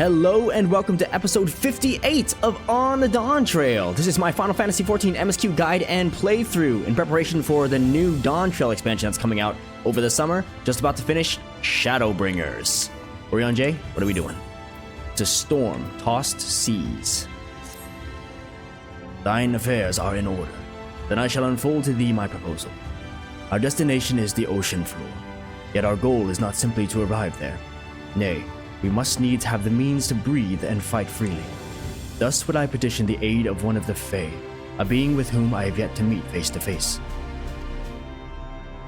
Hello and welcome to episode 58 of On the Dawntrail. This is my Final Fantasy XIV MSQ guide and playthrough in preparation for the new Dawntrail expansion that's coming out over the summer. Just about to finish Shadowbringers. Orion J, what are we doing? To storm tossed seas. Thine affairs are in order. Then I shall unfold to thee my proposal. Our destination is the ocean floor, yet our goal is not simply to arrive there. Nay, we must needs have the means to breathe and fight freely. Thus would I petition the aid of one of the Fae, a being with whom I have yet to meet face to face.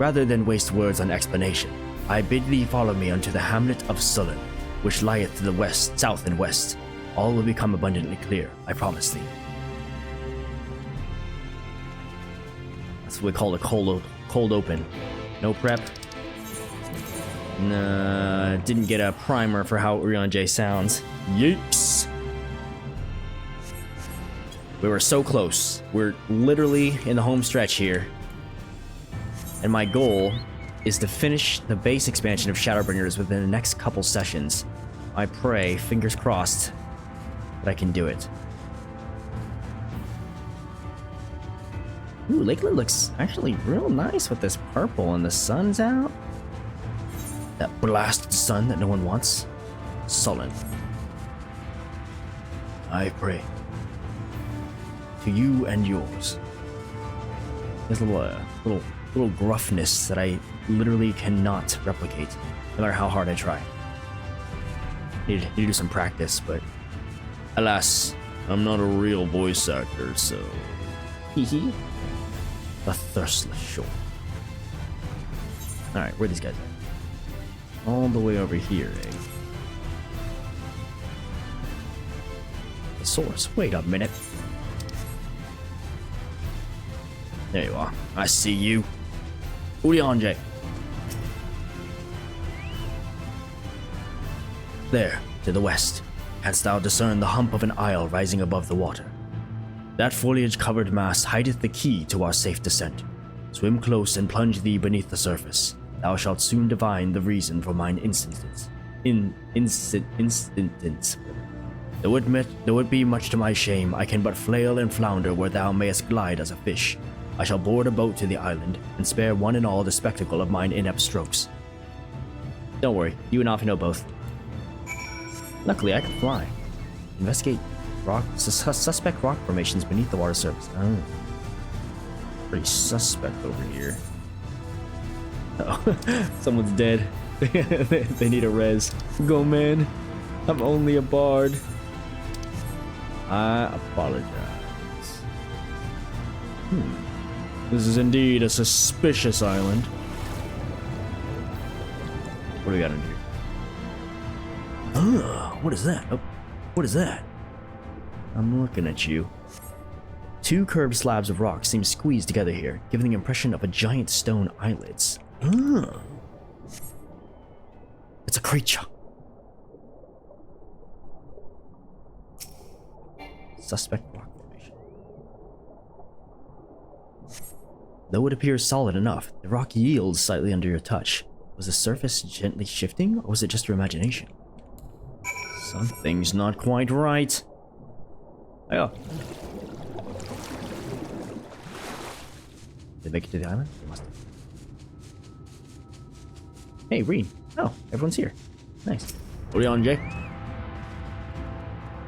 Rather than waste words on explanation, I bid thee follow me unto the hamlet of Sullen, which lieth to the west, south, and west. All will become abundantly clear, I promise thee. That's what we call a cold open. No prep. Nah, didn't get a primer for how Orion J sounds. Yikes. We were so close. We're literally in the home stretch here. And my goal is to finish the base expansion of Shadowbringers within the next couple sessions. I pray, fingers crossed, that I can do it. Ooh, Lakeland looks actually real nice with this purple and the sun's out. That blasted sun that no one wants. Sullen. I pray. To you and yours. There's a little gruffness that I literally cannot replicate, no matter how hard I try. Need to do some practice, but alas, I'm not a real voice actor, so hehe. The thirstless shore. Alright, where are these guys at? All the way over here, eh? The source. Wait a minute. There you are. I see you. Orion J. There, to the west, canst thou discern the hump of an isle rising above the water. That foliage-covered mass hideth the key to our safe descent. Swim close and plunge thee beneath the surface. Thou shalt soon divine the reason for mine insistence. Though it be much to my shame, I can but flail and flounder where thou mayest glide as a fish. I shall board a boat to the island, and spare one and all the spectacle of mine inept strokes. Don't worry, you and Alfie know both. Luckily, I can fly. Investigate suspect rock formations beneath the water surface. Oh. Pretty suspect over here. Oh, someone's dead. They need a res. Go, man. I'm only a bard. I apologize. This is indeed a suspicious island. What do we got in here? What is that? Oh, what is that? I'm looking at you. Two curved slabs of rock seem squeezed together here, giving the impression of a giant stone eyelids. It's a creature. Suspect rock formation. Though it appears solid enough, the rock yields slightly under your touch. Was the surface gently shifting, or was it just your imagination? Something's not quite right. Oh. Did they make it to the island? They must have. Hey, Reed. Oh, everyone's here. Nice. Orion J.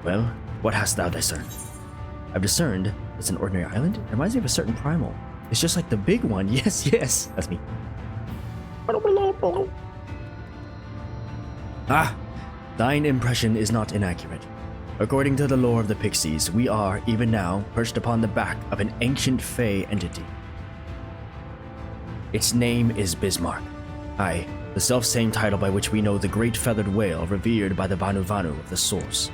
Well, what hast thou discerned? I've discerned it's an ordinary island. It reminds me of a certain primal. It's just like the big one. Yes, yes. That's me. Ah! Thine impression is not inaccurate. According to the lore of the Pixies, we are, even now, perched upon the back of an ancient Fae entity. Its name is Bismarck. Aye, the self-same title by which we know the great feathered whale revered by the Vanu Vanu of the Source.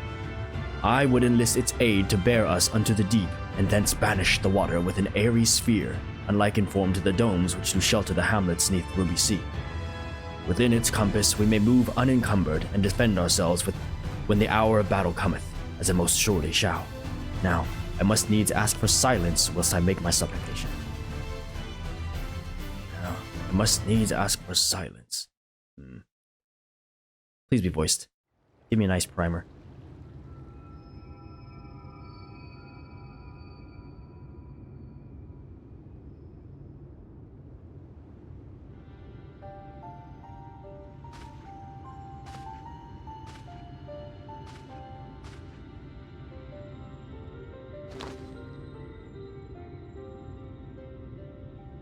I would enlist its aid to bear us unto the deep, and thence banish the water with an airy sphere, unlike in form to the domes which do shelter the hamlets neath the Ruby Sea. Within its compass we may move unencumbered and defend ourselves when the hour of battle cometh, as it most surely shall. Now, I must needs ask for silence whilst I make my supplication. Now, I must needs ask for silence. Please be voiced. Give me a nice primer.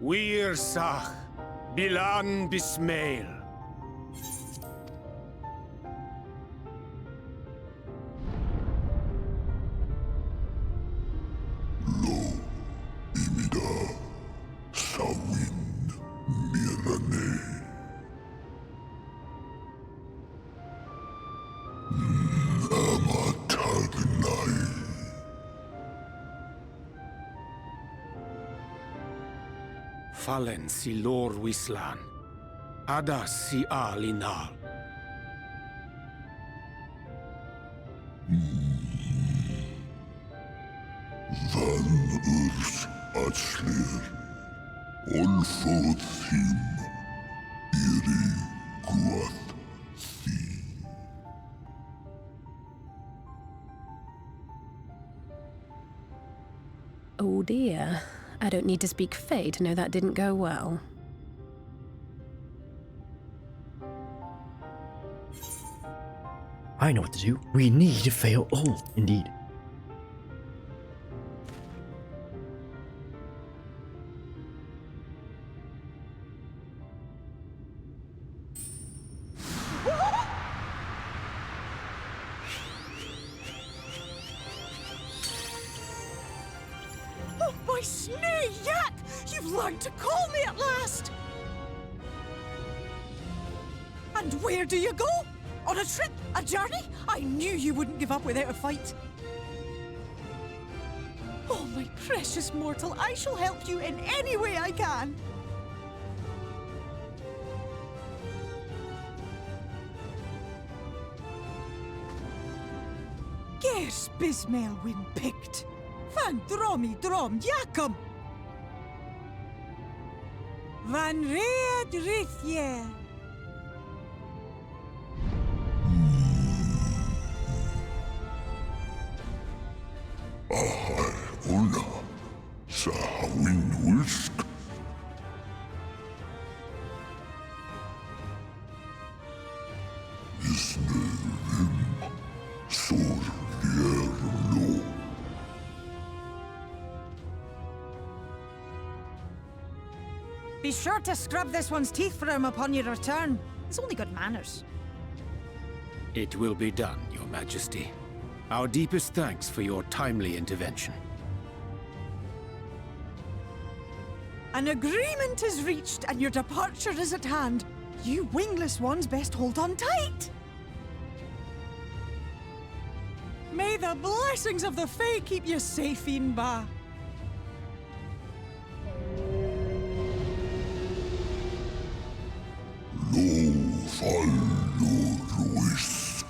Wir Sach, Bilan Bismail. Fallen si lor wislan. Ada si alinal. Van urs atslir. Olfodd him. Iri guath thi. Oh dear. I don't need to speak Fae to know that didn't go well. I know what to do. We need to fail all, indeed. Oh, my snake yak! You've learned to call me at last! And where do you go? On a trip? A journey? I knew you wouldn't give up without a fight. Oh, my precious mortal, I shall help you in any way I can. Gers Bismail win picked. Van dromi drom jakom. Van reed rithje. Una. Sahawin wisk. Isne rim. Sor vierlo. Be sure to scrub this one's teeth for him upon your return. He's only got manners. It will be done, Your Majesty. Our deepest thanks for your timely intervention. An agreement is reached and your departure is at hand. You wingless ones best hold on tight. May the blessings of the Fae keep you safe, Inba. Lo fallo ruis.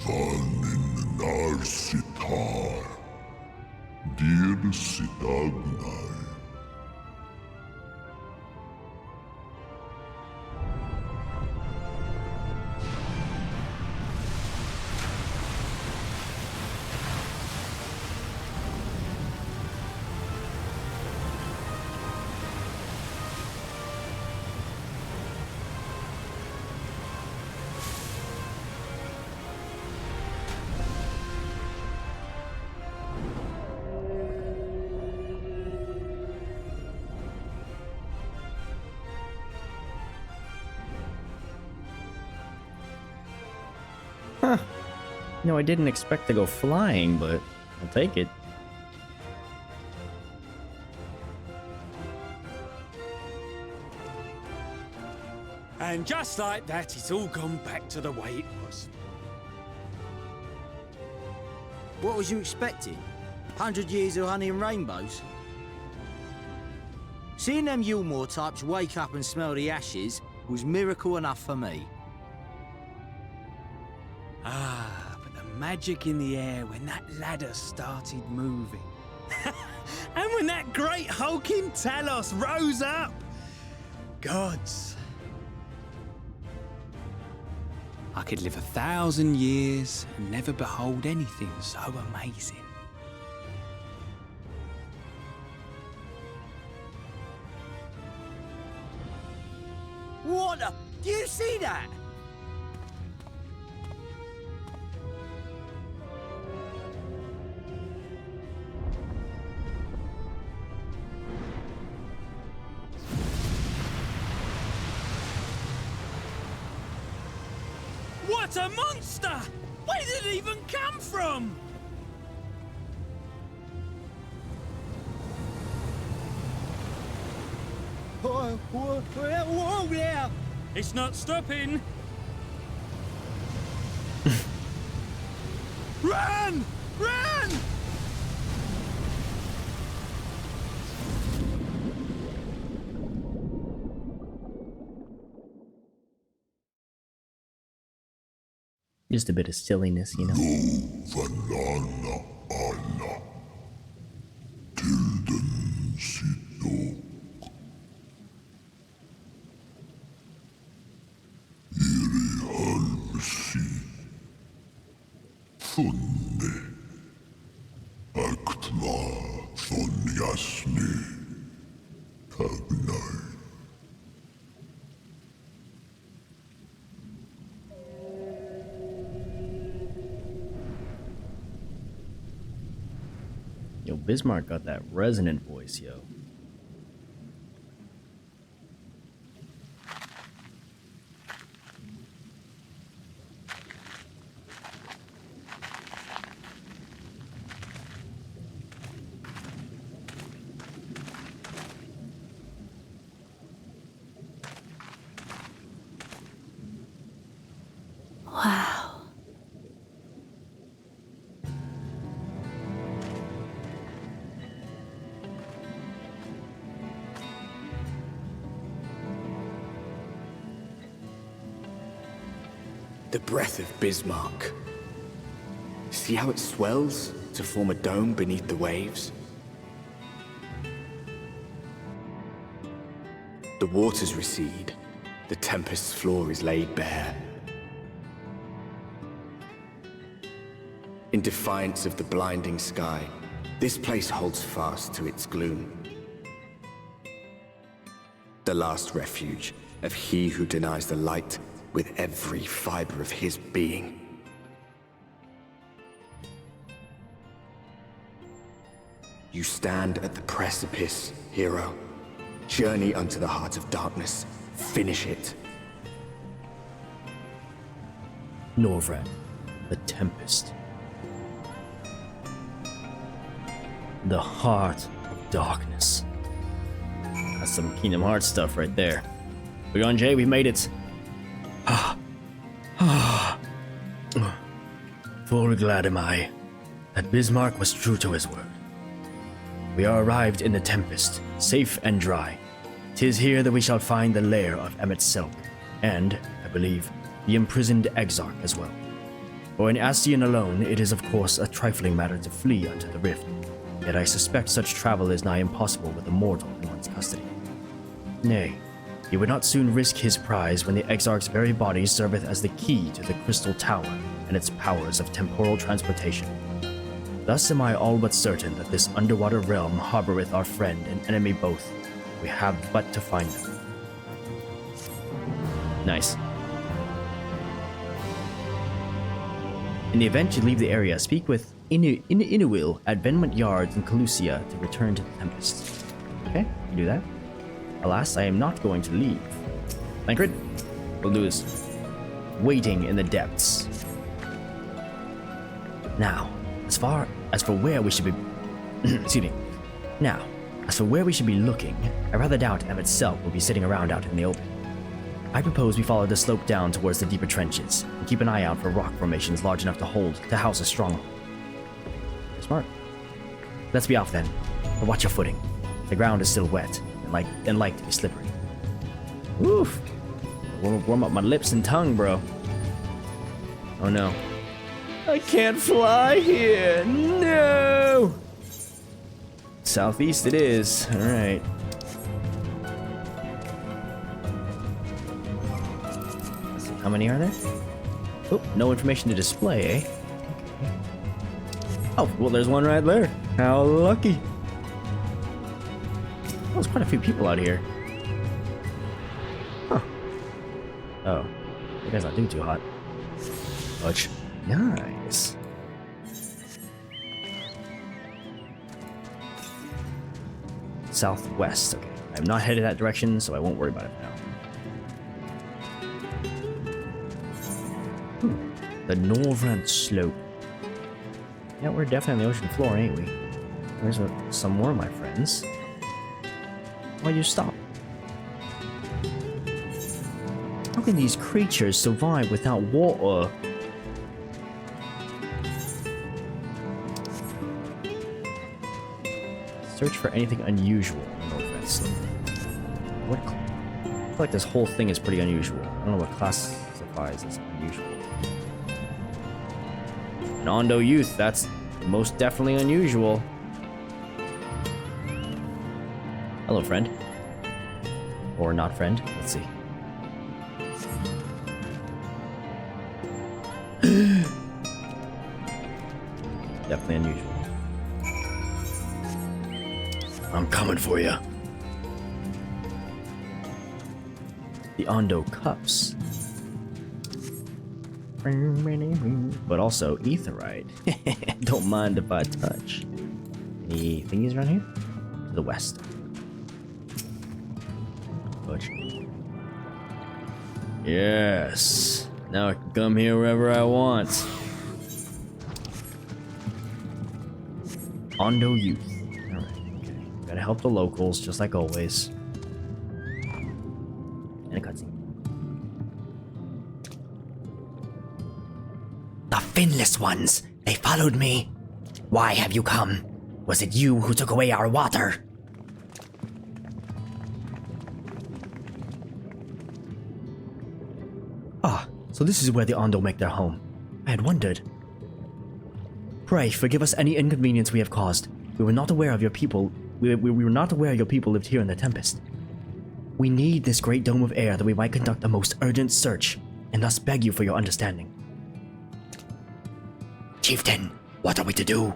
Van in narsitar. Dir sitagnai. No, I didn't expect to go flying, but I'll take it. And just like that, it's all gone back to the way it was. What was you expecting? 100 years of honey and rainbows? Seeing them Yulmore types wake up and smell the ashes was miracle enough for me. Ah, but the magic in the air when that ladder started moving. And when that great hulking Talos rose up. Gods. I could live 1,000 years and never behold anything so amazing. What the? Do you see that? What a monster! Where did it even come from? Whoa there! It's not stopping. Run! Run! Just a bit of silliness, you know. Vanana Anna. Tilden Sito. Iri Halmsi. Funne. Aktma Thonyasni. Tagnai. Yo, Bismarck got that resonant voice, yo. Wow. The breath of Bismarck. See how it swells to form a dome beneath the waves? The waters recede. The tempest's floor is laid bare. In defiance of the blinding sky, this place holds fast to its gloom. The last refuge of he who denies the light with every fiber of his being. You stand at the precipice, hero. Journey unto the heart of darkness. Finish it. Norvrad, the Tempest. The heart of darkness. That's some Kingdom Hearts stuff right there. We're on, Jay, we made it. Full glad am I that Bismarck was true to his word. We are arrived in the Tempest, safe and dry. 'Tis here that we shall find the lair of Emet-Selk, and, I believe, the imprisoned Exarch as well. For in Ascian alone, it is of course a trifling matter to flee unto the rift, yet I suspect such travel is nigh impossible with a mortal in one's custody. Nay, he would not soon risk his prize when the Exarch's very body serveth as the key to the Crystal Tower and its powers of temporal transportation. Thus am I all but certain that this underwater realm harboreth our friend and enemy both. We have but to find them. Nice. In the event you leave the area, speak with Inuil at Venmont Yards in Calusia to return to the Tempest. Okay, you do that. Alas, I am not going to leave. Lankrid, we'll do this. Waiting in the depths. Now, as for where we should be... excuse me. Now, as for where we should be looking, I rather doubt Emet-Selk will be sitting around out in the open. I propose we follow the slope down towards the deeper trenches, and keep an eye out for rock formations large enough to house a stronghold. Smart. Let's be off then, but watch your footing. The ground is still wet, and like to be slippery. Woof! Warm up my lips and tongue, bro. Oh no. I can't fly here! No! Southeast it is. Alright. Let's see, how many are there? Oh, no information to display, eh? Okay. Oh, well, there's one right there. How lucky. Oh, there's quite a few people out here. Huh. Oh. You guys not doing too hot. Fudge. Nice. Southwest. Okay. I'm not headed that direction, so I won't worry about it now. The Norvrand Slope. Yeah, we're definitely on the ocean floor, ain't we? There's some more, my friends. Why'd you stop? How can these creatures survive without water? Search for anything unusual in the Norvrand Slope. What? I feel like this whole thing is pretty unusual. I don't know what classifies as unusual. An Ondo youth, that's most definitely unusual. Hello, friend. Or not friend. Let's see. Definitely unusual. I'm coming for you. The Ondo cups. But also Aetherite. Don't mind if I touch. Any thingies around here? To the west. Push. Yes. Now I can come here wherever I want. Ondo youth. Alright, okay. Gotta help the locals, just like always. And a cutscene. The finless ones! They followed me! Why have you come? Was it you who took away our water? Ah, so this is where the Ondo make their home. I had wondered. Pray, forgive us any inconvenience we have caused. We were not aware of your people. We were not aware your people lived here in the Tempest. We need this great dome of air that we might conduct a most urgent search, and thus beg you for your understanding. Chieftain, what are we to do?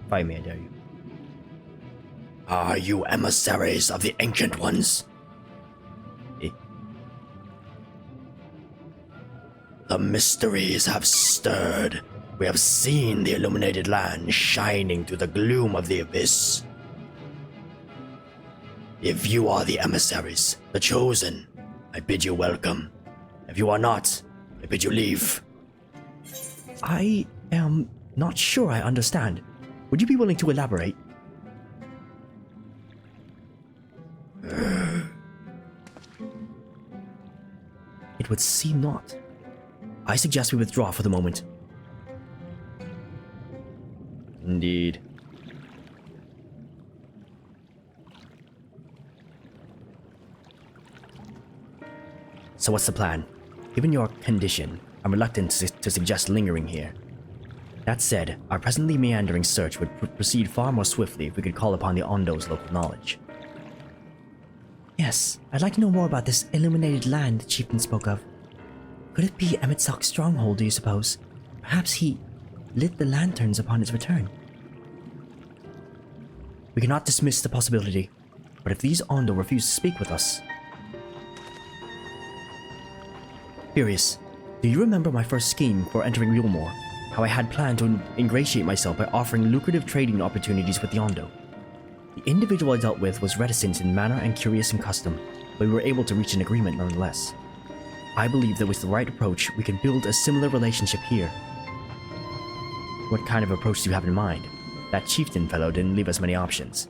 Fight me, I dare you. Are you emissaries of the Ancient Ones? Eh? The mysteries have stirred. We have seen the Illuminated Land shining through the gloom of the abyss. If you are the emissaries, the chosen, I bid you welcome. If you are not, I bid you leave. I am not sure I understand. Would you be willing to elaborate? It would seem not. I suggest we withdraw for the moment. Indeed. So what's the plan? Given your condition, I'm reluctant to suggest lingering here. That said, our presently meandering search would proceed far more swiftly if we could call upon the Ondo's local knowledge. Yes, I'd like to know more about this Illuminated Land the Chieftain spoke of. Could it be Emetsok's stronghold, do you suppose? Perhaps he lit the lanterns upon his return. We cannot dismiss the possibility, but if these Ondo refuse to speak with us... Furious, do you remember my first scheme for entering Realmore? How I had planned to ingratiate myself by offering lucrative trading opportunities with the Ondo. The individual I dealt with was reticent in manner and curious in custom, but we were able to reach an agreement nonetheless. I believe that with the right approach, we can build a similar relationship here. What kind of approach do you have in mind? That chieftain fellow didn't leave us many options.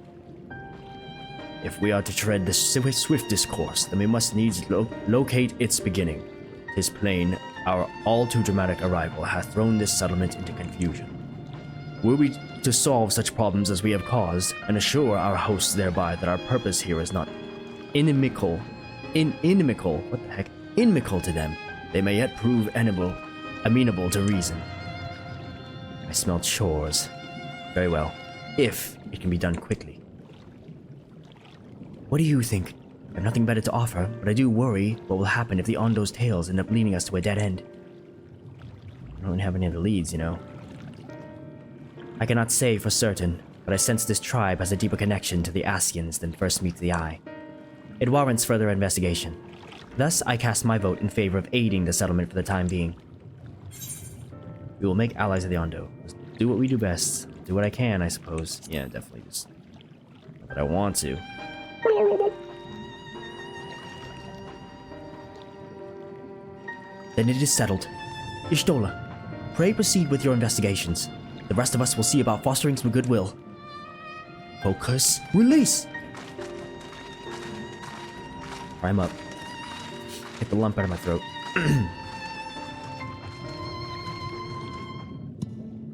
If we are to tread this swift discourse, then we must needs locate its beginning. 'Tis plain, our all-too-dramatic arrival hath thrown this settlement into confusion. Were we to solve such problems as we have caused, and assure our hosts thereby that our purpose here is not inimical to them, they may yet prove amenable to reason. I smelled chores. Very well, if it can be done quickly. What do you think? I have nothing better to offer, but I do worry what will happen if the Ondo's tales end up leading us to a dead end. I don't have any other leads, you know. I cannot say for certain, but I sense this tribe has a deeper connection to the Ascians than first meets the eye. It warrants further investigation. Thus, I cast my vote in favor of aiding the settlement for the time being. We will make allies of the Ondo. Just do what we do best. Do what I can, I suppose. Yeah, definitely just... Not that I want to. Then it is settled. Ishtola, pray proceed with your investigations. The rest of us will see about fostering some goodwill. Focus. Release! I'm up. Get the lump out of my throat.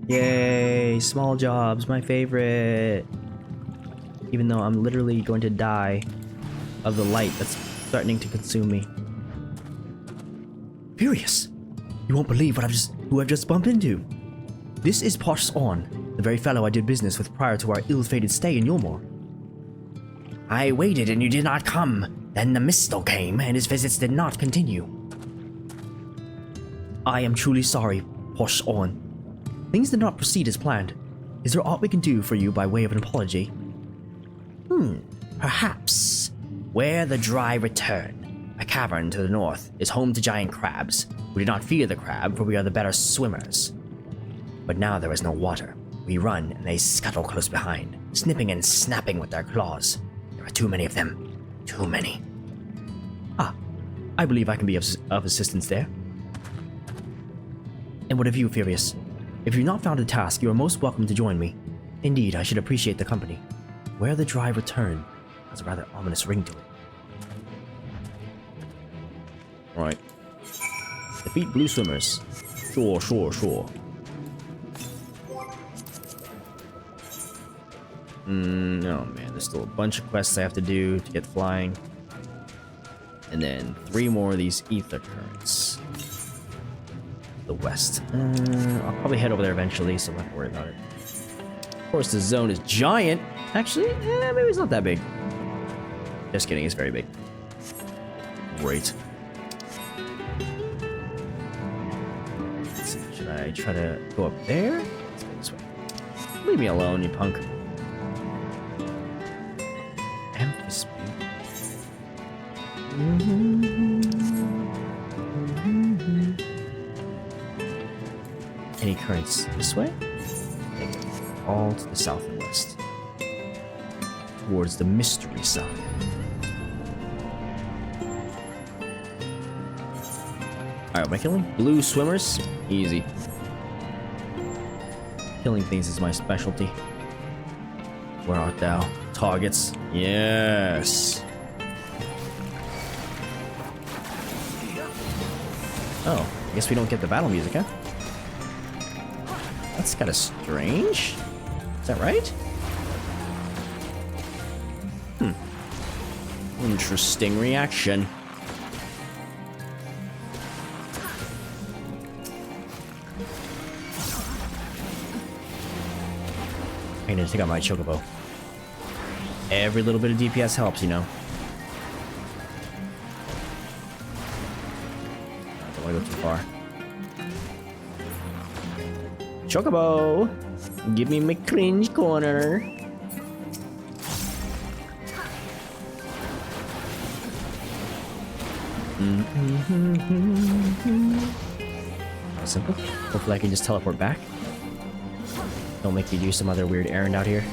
Yay! Small jobs, my favorite. Even though I'm literally going to die of the light that's threatening to consume me. Furious! You won't believe who I've just bumped into. This is Posh On, the very fellow I did business with prior to our ill-fated stay in Yulmore. I waited and you did not come. Then the Mistle came and his visits did not continue. I am truly sorry, Posh On. Things did not proceed as planned. Is there aught we can do for you by way of an apology? Perhaps. Where the Dry Return, a cavern to the north, is home to giant crabs. We do not fear the crab, for we are the better swimmers. But now there is no water. We run, and they scuttle close behind, snipping and snapping with their claws. There are too many of them. Too many. Ah, I believe I can be of assistance there. And what of you, Furious? If you've not found a task, you are most welcome to join me. Indeed, I should appreciate the company. Where the Dry Return has a rather ominous ring to it. Right. Defeat blue swimmers. Sure. Oh man, there's still a bunch of quests I have to do to get flying. And then 3 more of these Aether currents. The west. I'll probably head over there eventually, so I'm not worried about it. Of course, the zone is giant. Actually, maybe it's not that big. Just kidding, it's very big. Great. Let's see, should I try to go up there? Let's go this way. Leave me alone, you punk. Emphasis. Any currents this way? All to the south and west. Towards the mystery side. Alright, what am I killing? Blue swimmers? Easy. Killing things is my specialty. Where art thou? Targets. Yes. Oh, I guess we don't get the battle music, huh? That's kind of strange. Is that right? Interesting reaction. I need to take out my chocobo. Every little bit of DPS helps, you know. I don't want to go too far. Chocobo! Give me my cringe corner. Simple. Hopefully I can just teleport back. Don't make you do some other weird errand out here.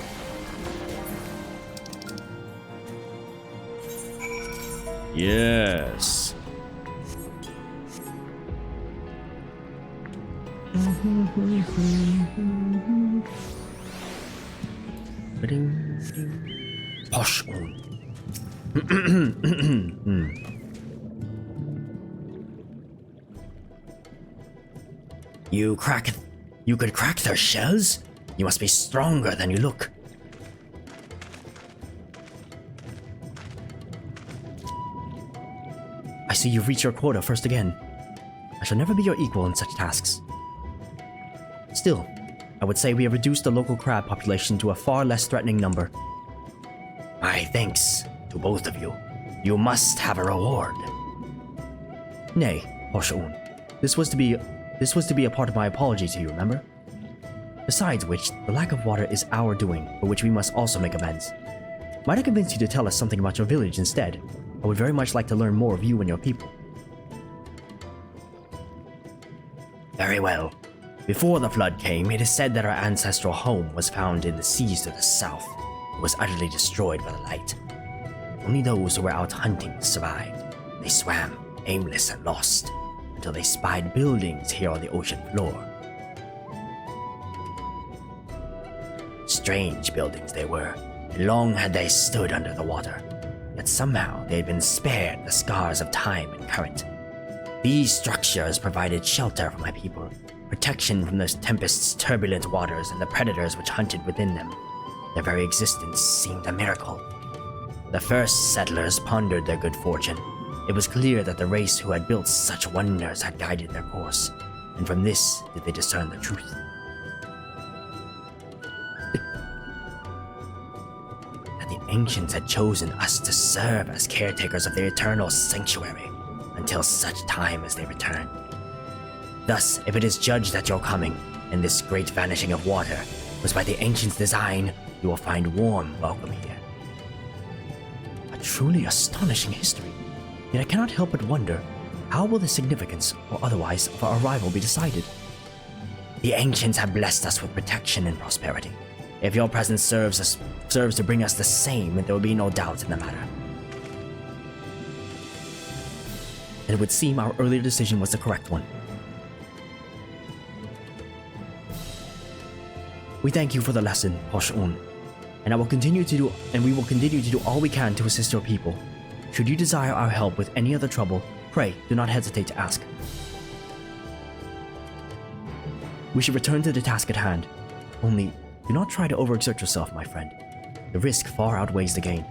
Yes. Posh on. You could crack their shells? You must be stronger than you look. I see you've reached your quota first again. I shall never be your equal in such tasks. Still, I would say we have reduced the local crab population to a far less threatening number. My thanks to both of you. You must have a reward. Nay, Hoshoun. This was to be a part of my apology to you, remember? Besides which, the lack of water is our doing, for which we must also make amends. Might I convince you to tell us something about your village instead? I would very much like to learn more of you and your people. Very well. Before the flood came, it is said that our ancestral home was found in the seas to the south. It was utterly destroyed by the light. Only those who were out hunting survived. They swam, aimless and lost. until they spied buildings here on the ocean floor. Strange buildings they were, and long had they stood under the water, yet somehow they had been spared the scars of time and current. These structures provided shelter for my people, protection from the tempest's turbulent waters and the predators which hunted within them. Their very existence seemed a miracle. The first settlers pondered their good fortune. It was clear that the race who had built such wonders had guided their course, and from this did they discern the truth. That the ancients had chosen us to serve as caretakers of the eternal sanctuary until such time as they return. Thus, if it is judged that your coming, and this great vanishing of water, was by the ancients' design, you will find warm welcome here. A truly astonishing history, yet I cannot help but wonder, how will the significance, or otherwise, of our arrival be decided? The ancients have blessed us with protection and prosperity. If your presence serves to bring us the same, there will be no doubt in the matter. And it would seem our earlier decision was the correct one. We thank you for the lesson, Hosh'un, and we will continue to do all we can to assist your people. Should you desire our help with any other trouble, pray do not hesitate to ask. We should return to the task at hand. Only, do not try to overexert yourself, my friend. The risk far outweighs the gain.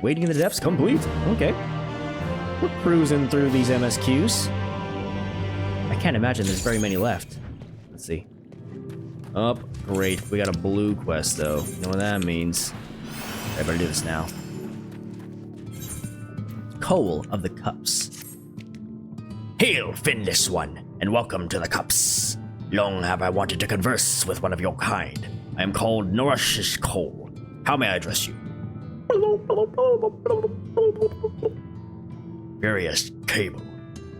Waiting in the depths complete. Okay. We're cruising through these MSQs. I can't imagine there's very many left. Let's see. Oh, great. We got a blue quest, though. You know what that means. I better do this now. Koal of the Cups. Hail, finless one, and welcome to the Cups. Long have I wanted to converse with one of your kind. I am called Norashish Koal. How may I address you? Furious Cable.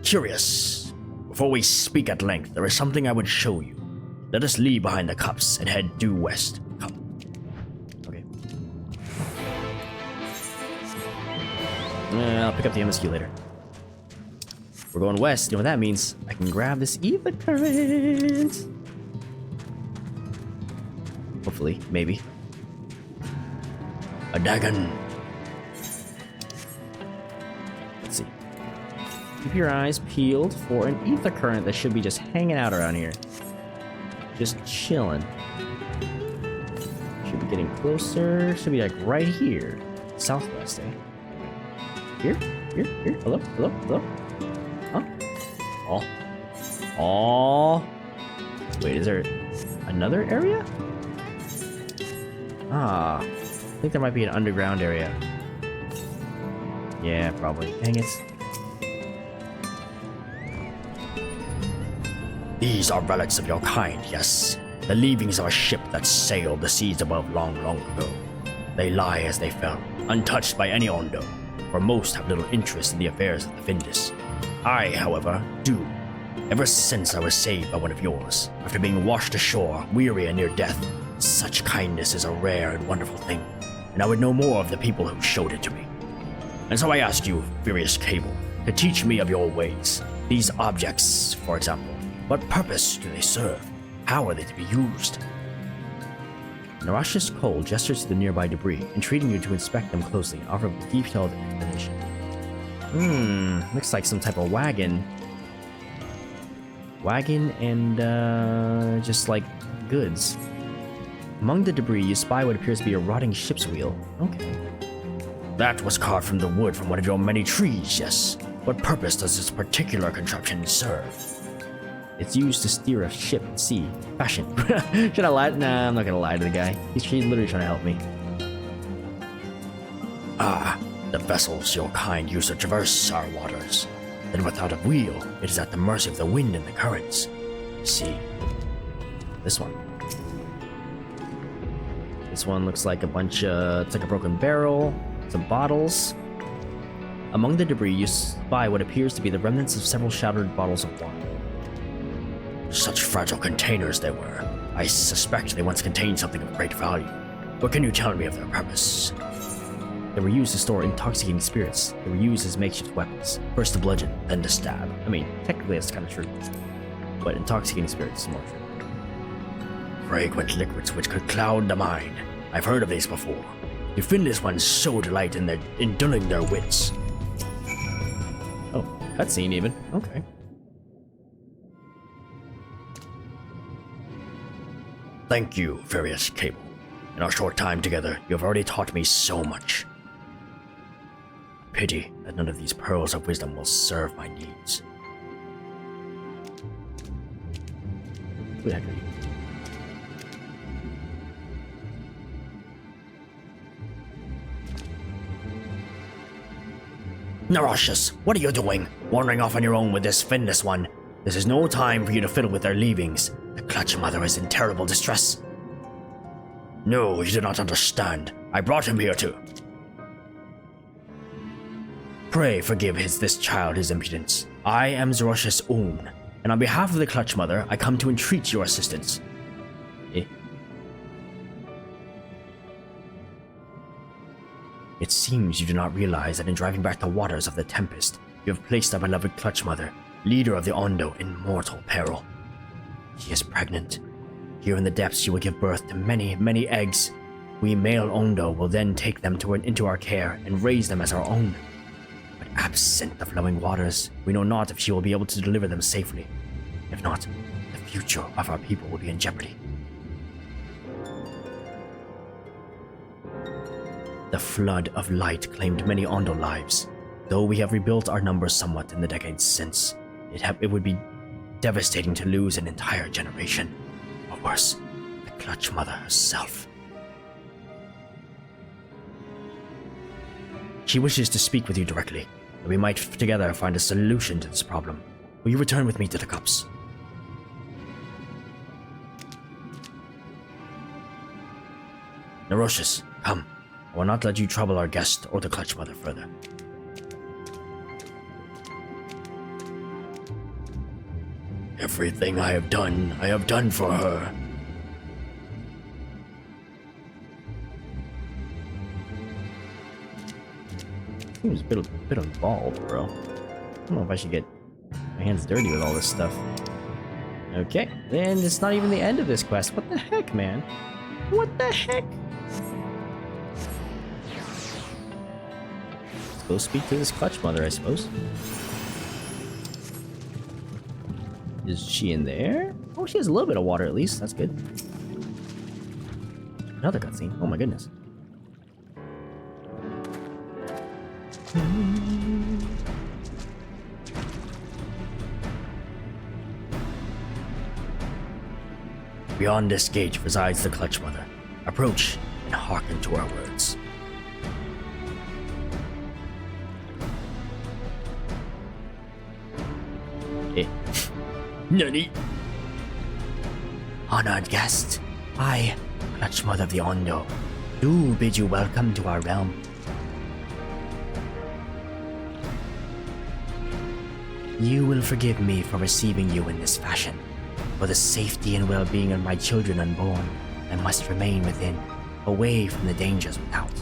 Curious. Before we speak at length, there is something I would show you. Let us leave behind the Cups and head due west. Come. Okay. I'll pick up the MSQ later. We're going west. You know what that means? I can grab this Aether current. Hopefully, maybe. A Dagon. Let's see. Keep your eyes peeled for an Aether current that should be just hanging out around here. Just chilling. Should be getting closer. Should be like right here. Southwest, eh? Here? Here? Here? Hello? Hello? Hello? Huh? Oh. Oh. Wait, is there another area? Ah. I think there might be an underground area. Yeah, probably. Dang it. These are relics of your kind, yes. The leavings of a ship that sailed the seas above long, long ago. They lie as they fell, untouched by any Ondo, for most have little interest in the affairs of the Findus. I, however, do. Ever since I was saved by one of yours, after being washed ashore, weary and near death, such kindness is a rare and wonderful thing, and I would know more of the people who showed it to me. And so I ask you, Furious Cable, to teach me of your ways. These objects, for example, what purpose do they serve? How are they to be used? Narashi's Koal gestures to the nearby debris, entreating you to inspect them closely and offer a detailed explanation. Looks like some type of wagon. Wagon and, just like goods. Among the debris, you spy what appears to be a rotting ship's wheel. Okay. That was carved from the wood from one of your many trees, yes. What purpose does this particular contraption serve? It's used to steer a ship at sea. Fashion. Should I lie? Nah, I'm not gonna lie to the guy. He's literally trying to help me. Ah, the vessels your kind use to traverse our waters. Then without a wheel, it is at the mercy of the wind and the currents. See? This one. This one looks like a bunch of... It's like a broken barrel. Some bottles. Among the debris, you spy what appears to be the remnants of several shattered bottles of wine. Such fragile containers they were. I suspect they once contained something of great value. What can you tell me of their purpose? They were used to store intoxicating spirits. They were used as makeshift weapons. First to bludgeon, then to stab. I mean, technically that's kind of true. But intoxicating spirits is more true. Fragrant liquids which could cloud the mind. I've heard of these before. The finless ones so delight in dulling their wits. Oh, cutscene even. Okay. Thank you, Various Cable. In our short time together, you have already taught me so much. Pity that none of these pearls of wisdom will serve my needs. Who the heck are you? Narashus, what are you doing? Wandering off on your own with this finless one. This is no time for you to fiddle with their leavings. The Clutch Mother is in terrible distress. No, you do not understand. I brought him here to... Pray forgive this child his impudence. I am Zarosha's own, and on behalf of the Clutch Mother, I come to entreat your assistance. Eh? It seems you do not realize that in driving back the waters of the Tempest, you have placed our beloved Clutch Mother, leader of the Ondo, in mortal peril. She is pregnant. Here in the depths she will give birth to many, many eggs. We male Ondo will then take them into our care and raise them as our own. But absent the flowing waters, we know not if she will be able to deliver them safely. If not, the future of our people will be in jeopardy. The flood of light claimed many Ondo lives. Though we have rebuilt our numbers somewhat in the decades since, it would be devastating to lose an entire generation. Or worse, the Clutch Mother herself. She wishes to speak with you directly, and we might together find a solution to this problem. Will you return with me to the cups? Narosius, come. I will not let you trouble our guest or the Clutch Mother further. Everything I have done for her. Seems a bit involved, bro. I don't know if I should get my hands dirty with all this stuff. Okay, then it's not even the end of this quest. What the heck, man? What the heck? Let's go speak to this Clutch Mother, I suppose. Is she in there? Oh, she has a little bit of water at least. That's good. Another cutscene. Oh my goodness. Beyond this gate resides the Clutch Mother. Approach and hearken to our words. Eh. Nani? Honored guest, I, Clutch Mother of the Ondo, do bid you welcome to our realm. You will forgive me for receiving you in this fashion. For the safety and well-being of my children unborn, I must remain within, away from the dangers without.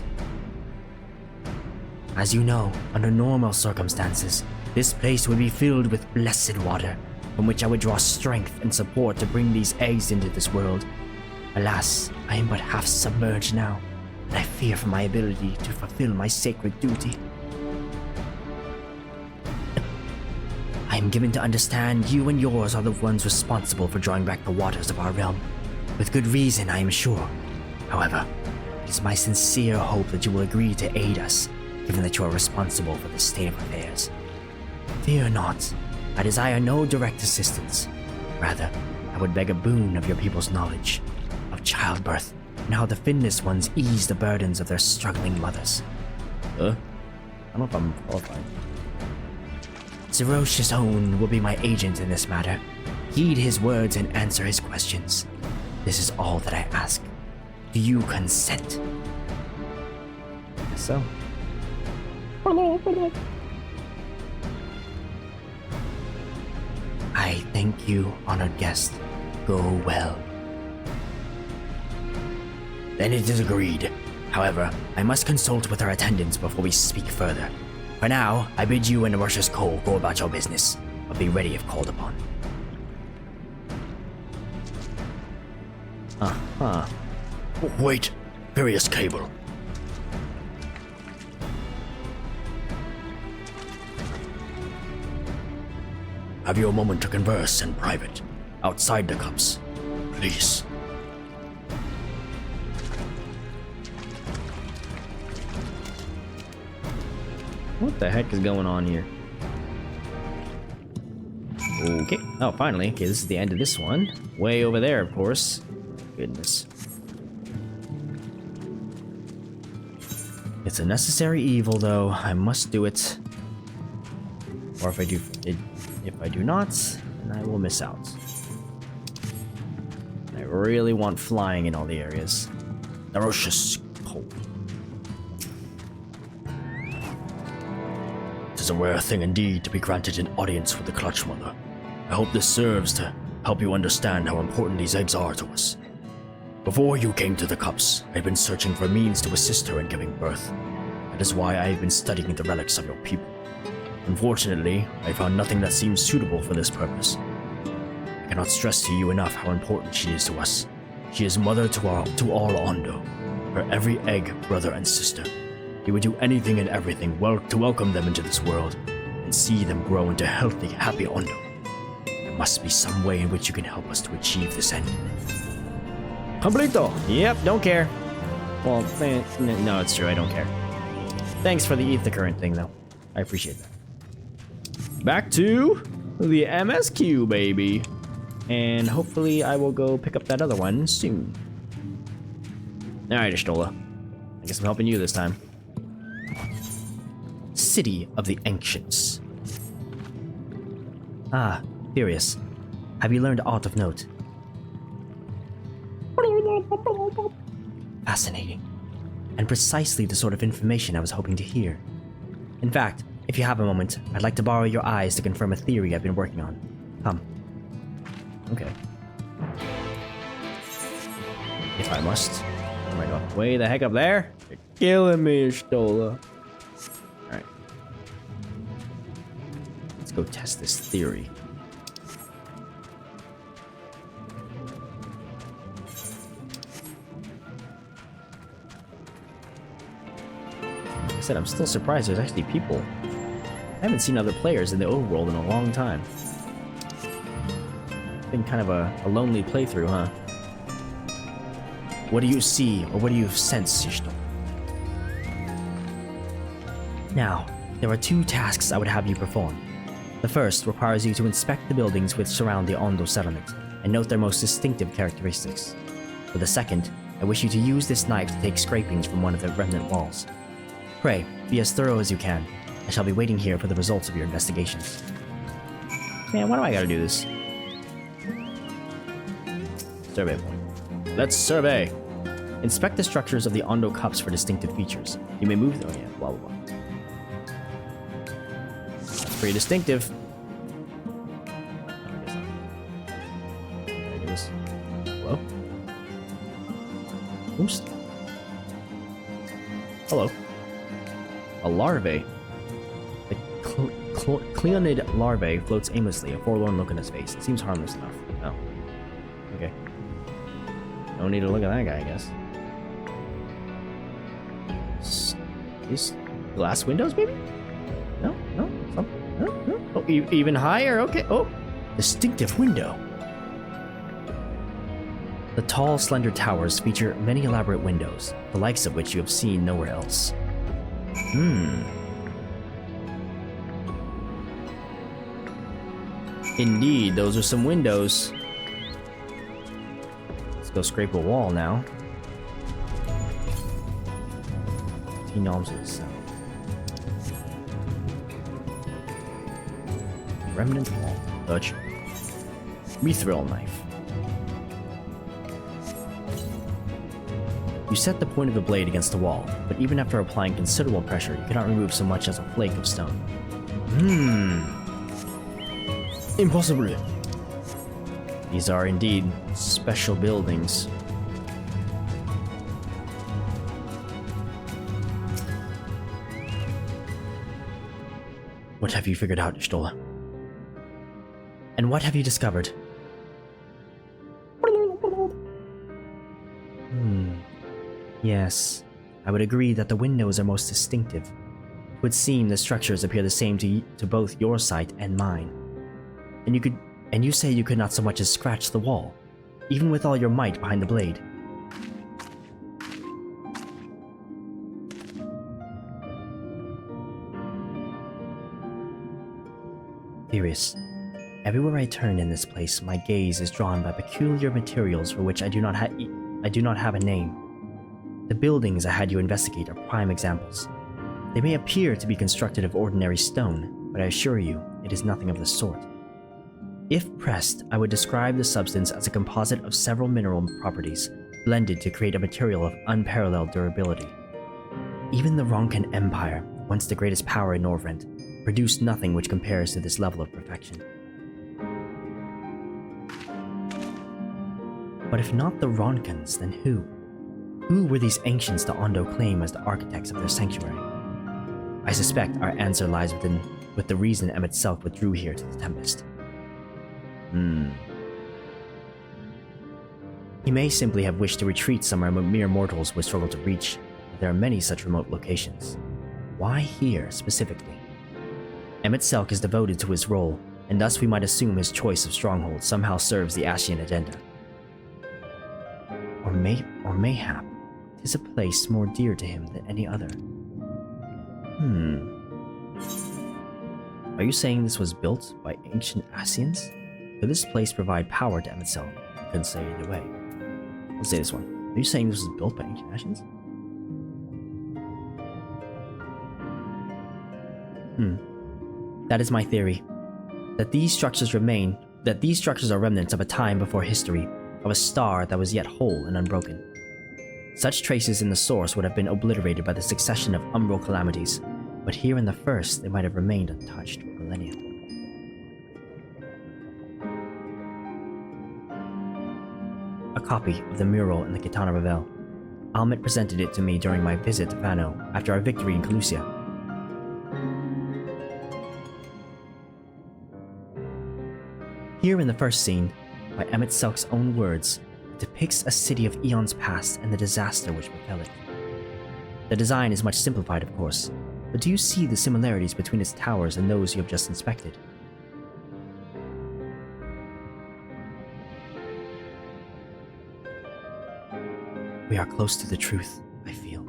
As you know, under normal circumstances, this place would be filled with blessed water, from which I would draw strength and support to bring these eggs into this world. Alas, I am but half submerged now, and I fear for my ability to fulfill my sacred duty. I am given to understand you and yours are the ones responsible for drawing back the waters of our realm. With good reason, I am sure. However, it is my sincere hope that you will agree to aid us, given that you are responsible for this state of affairs. Fear not. I desire no direct assistance. Rather, I would beg a boon of your people's knowledge of childbirth and how the finless ones ease the burdens of their struggling mothers. I don't know if I'm qualified. Zarosha's own will be my agent in this matter. Heed his words and answer his questions. This is all that I ask. Do you consent? So. I thank you, honored guest. Go well. Then it is agreed. However, I must consult with our attendants before we speak further. For now, I bid you and Russia's Koal go about your business, but be ready if called upon. Uh-huh. Wait, various cable. Have you a moment to converse in private, outside the cups, please? What the heck is going on here? Okay. Oh, finally. Okay, this is the end of this one. Way over there, of course. Goodness. It's a necessary evil, though. I must do it. Or if I do not, then I will miss out. I really want flying in all the areas. Ferocious Koal. It is a rare thing indeed to be granted an audience with the Clutch Mother. I hope this serves to help you understand how important these eggs are to us. Before you came to the cups, I had been searching for means to assist her in giving birth. That is why I have been studying the relics of your people. Unfortunately, I found nothing that seems suitable for this purpose. I cannot stress to you enough how important she is to us. She is mother to all Ondo, her every egg, brother and sister. He would do anything and everything to welcome them into this world and see them grow into healthy, happy Ondo. There must be some way in which you can help us to achieve this end. Completo! Yep, don't care. Well, no, it's true, I don't care. Thanks for the Aether current thing, though. I appreciate that. Back to the MSQ, baby. And hopefully I will go pick up that other one soon. Alright, Ishtola. I guess I'm helping you this time. City of the Ancients. Ah, Furious. Have you learned aught of note? Fascinating. And precisely the sort of information I was hoping to hear. In fact, if you have a moment, I'd like to borrow your eyes to confirm a theory I've been working on. Come. Okay. If I must. Oh my god. Way the heck up there? You're killing me, Ishtola. Alright. Let's go test this theory. Like I said, I'm still surprised there's actually people. I haven't seen other players in the overworld in a long time. It's been kind of a lonely playthrough, huh? What do you see, or what do you sense, Ishto? Now, there are two tasks I would have you perform. The first requires you to inspect the buildings which surround the Ondo settlement, and note their most distinctive characteristics. For the second, I wish you to use this knife to take scrapings from one of the remnant walls. Pray, be as thorough as you can. I shall be waiting here for the results of your investigations. Man, why do I gotta do this? Survey point. Let's survey! Inspect the structures of the Ondo cups for distinctive features. You may move them. Oh yeah, blah blah blah. That's pretty distinctive. Can I do this? Hello? Oops. Hello. A larvae. The Cleonid larvae floats aimlessly, a forlorn look on his face. It seems harmless enough. Oh. Okay. Don't need to look at that guy, I guess. These glass windows, maybe? No? No? Something? No? No? Oh, even higher? Okay. Oh! Distinctive window. The tall, slender towers feature many elaborate windows, the likes of which you have seen nowhere else. Indeed, those are some windows. Let's go scrape a wall now. 15 alms to the south. Remnant wall. Touch. Mithril knife. You set the point of the blade against the wall, but even after applying considerable pressure, you cannot remove so much as a flake of stone. Impossible. These are indeed special buildings. What have you figured out, Stola? And what have you discovered? Yes, I would agree that the windows are most distinctive. It would seem the structures appear the same to both your sight and mine. And you say you could not so much as scratch the wall, even with all your might behind the blade. Curious. Everywhere I turn in this place, my gaze is drawn by peculiar materials for which I do not have a name. The buildings I had you investigate are prime examples. They may appear to be constructed of ordinary stone, but I assure you, it is nothing of the sort. If pressed, I would describe the substance as a composite of several mineral properties, blended to create a material of unparalleled durability. Even the Ronkan Empire, once the greatest power in Norvrent, produced nothing which compares to this level of perfection. But if not the Ronkans, then who? Who were these ancients the Ondo claim as the architects of their sanctuary? I suspect our answer lies with the reason Emmet Selk withdrew here to the Tempest. He may simply have wished to retreat somewhere mere mortals would struggle to reach, but there are many such remote locations. Why here, specifically? Emmet Selk is devoted to his role, and thus we might assume his choice of stronghold somehow serves the Ascian agenda. Or mayhap, 'tis a place more dear to him than any other. Are you saying this was built by ancient Ascians? Could this place provide power to Emmet Selk? I couldn't say either way. Let's say this one. Are you saying this was built by ancient Ascians? That is my theory. That these structures are remnants of a time before history, of a star that was yet whole and unbroken. Such traces in the source would have been obliterated by the succession of umbral calamities, but here in the first they might have remained untouched for millennia. A copy of the mural in the Kitana Revel. Almet presented it to me during my visit to Vano after our victory in Calusia. Here in the first scene, by Emmet Selk's own words, it depicts a city of eons past and the disaster which befell it. The design is much simplified, of course, but do you see the similarities between its towers and those you have just inspected? We are close to the truth, I feel.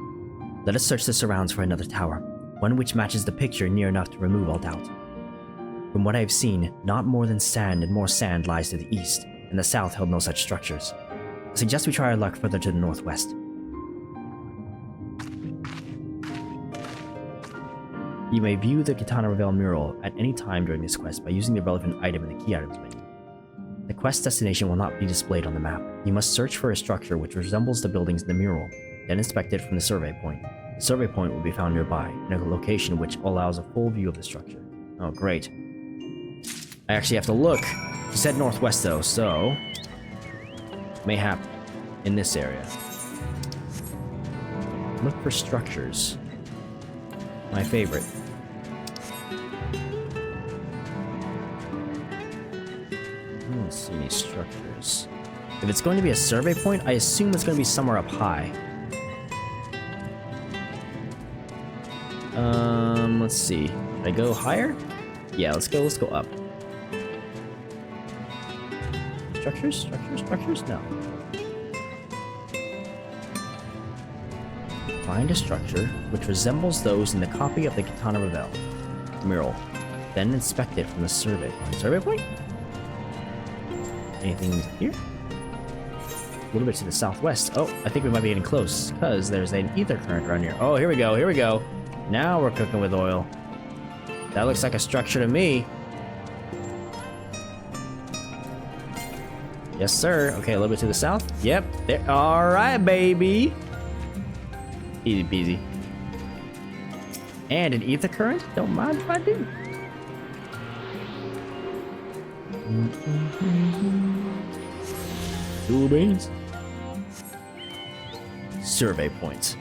Let us search the surrounds for another tower, one which matches the picture near enough to remove all doubt. From what I have seen, not more than sand and more sand lies to the east, and the south held no such structures. I suggest we try our luck further to the northwest. You may view the Kitana Revel mural at any time during this quest by using the relevant item in the key items menu. The quest destination will not be displayed on the map. You must search for a structure which resembles the buildings in the mural, then inspect it from the survey point. The survey point will be found nearby, in a location which allows a full view of the structure. Oh, great. I actually have to look. He said northwest though, so mayhap in this area. Look for structures. My favorite. I don't see any structures. If it's going to be a survey point, I assume it's going to be somewhere up high. Let's see. Should I go higher? Yeah, let's go up. Structures? No. Find a structure which resembles those in the copy of the Kitana Revel mural. Then inspect it from the survey point. Survey point? Anything here? A little bit to the southwest. Oh, I think we might be getting close, because there's an ether current around here. Oh, here we go. Now we're cooking with oil. That looks like a structure to me. Yes, sir. Okay, a little bit to the south. Yep. There. All right, baby. Easy peasy. And an ether current? Don't mind if I do. Cool beans. Survey points.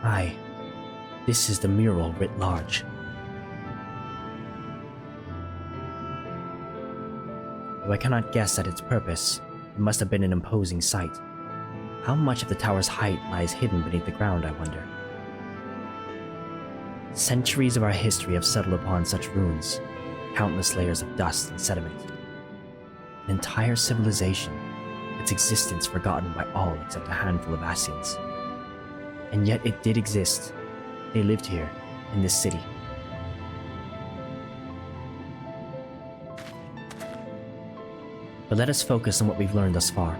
Aye, this is the mural writ large. Though I cannot guess at its purpose, it must have been an imposing sight. How much of the tower's height lies hidden beneath the ground, I wonder? Centuries of our history have settled upon such ruins, countless layers of dust and sediment. An entire civilization, its existence forgotten by all except a handful of Asians. And yet it did exist. They lived here, in this city. But let us focus on what we've learned thus far.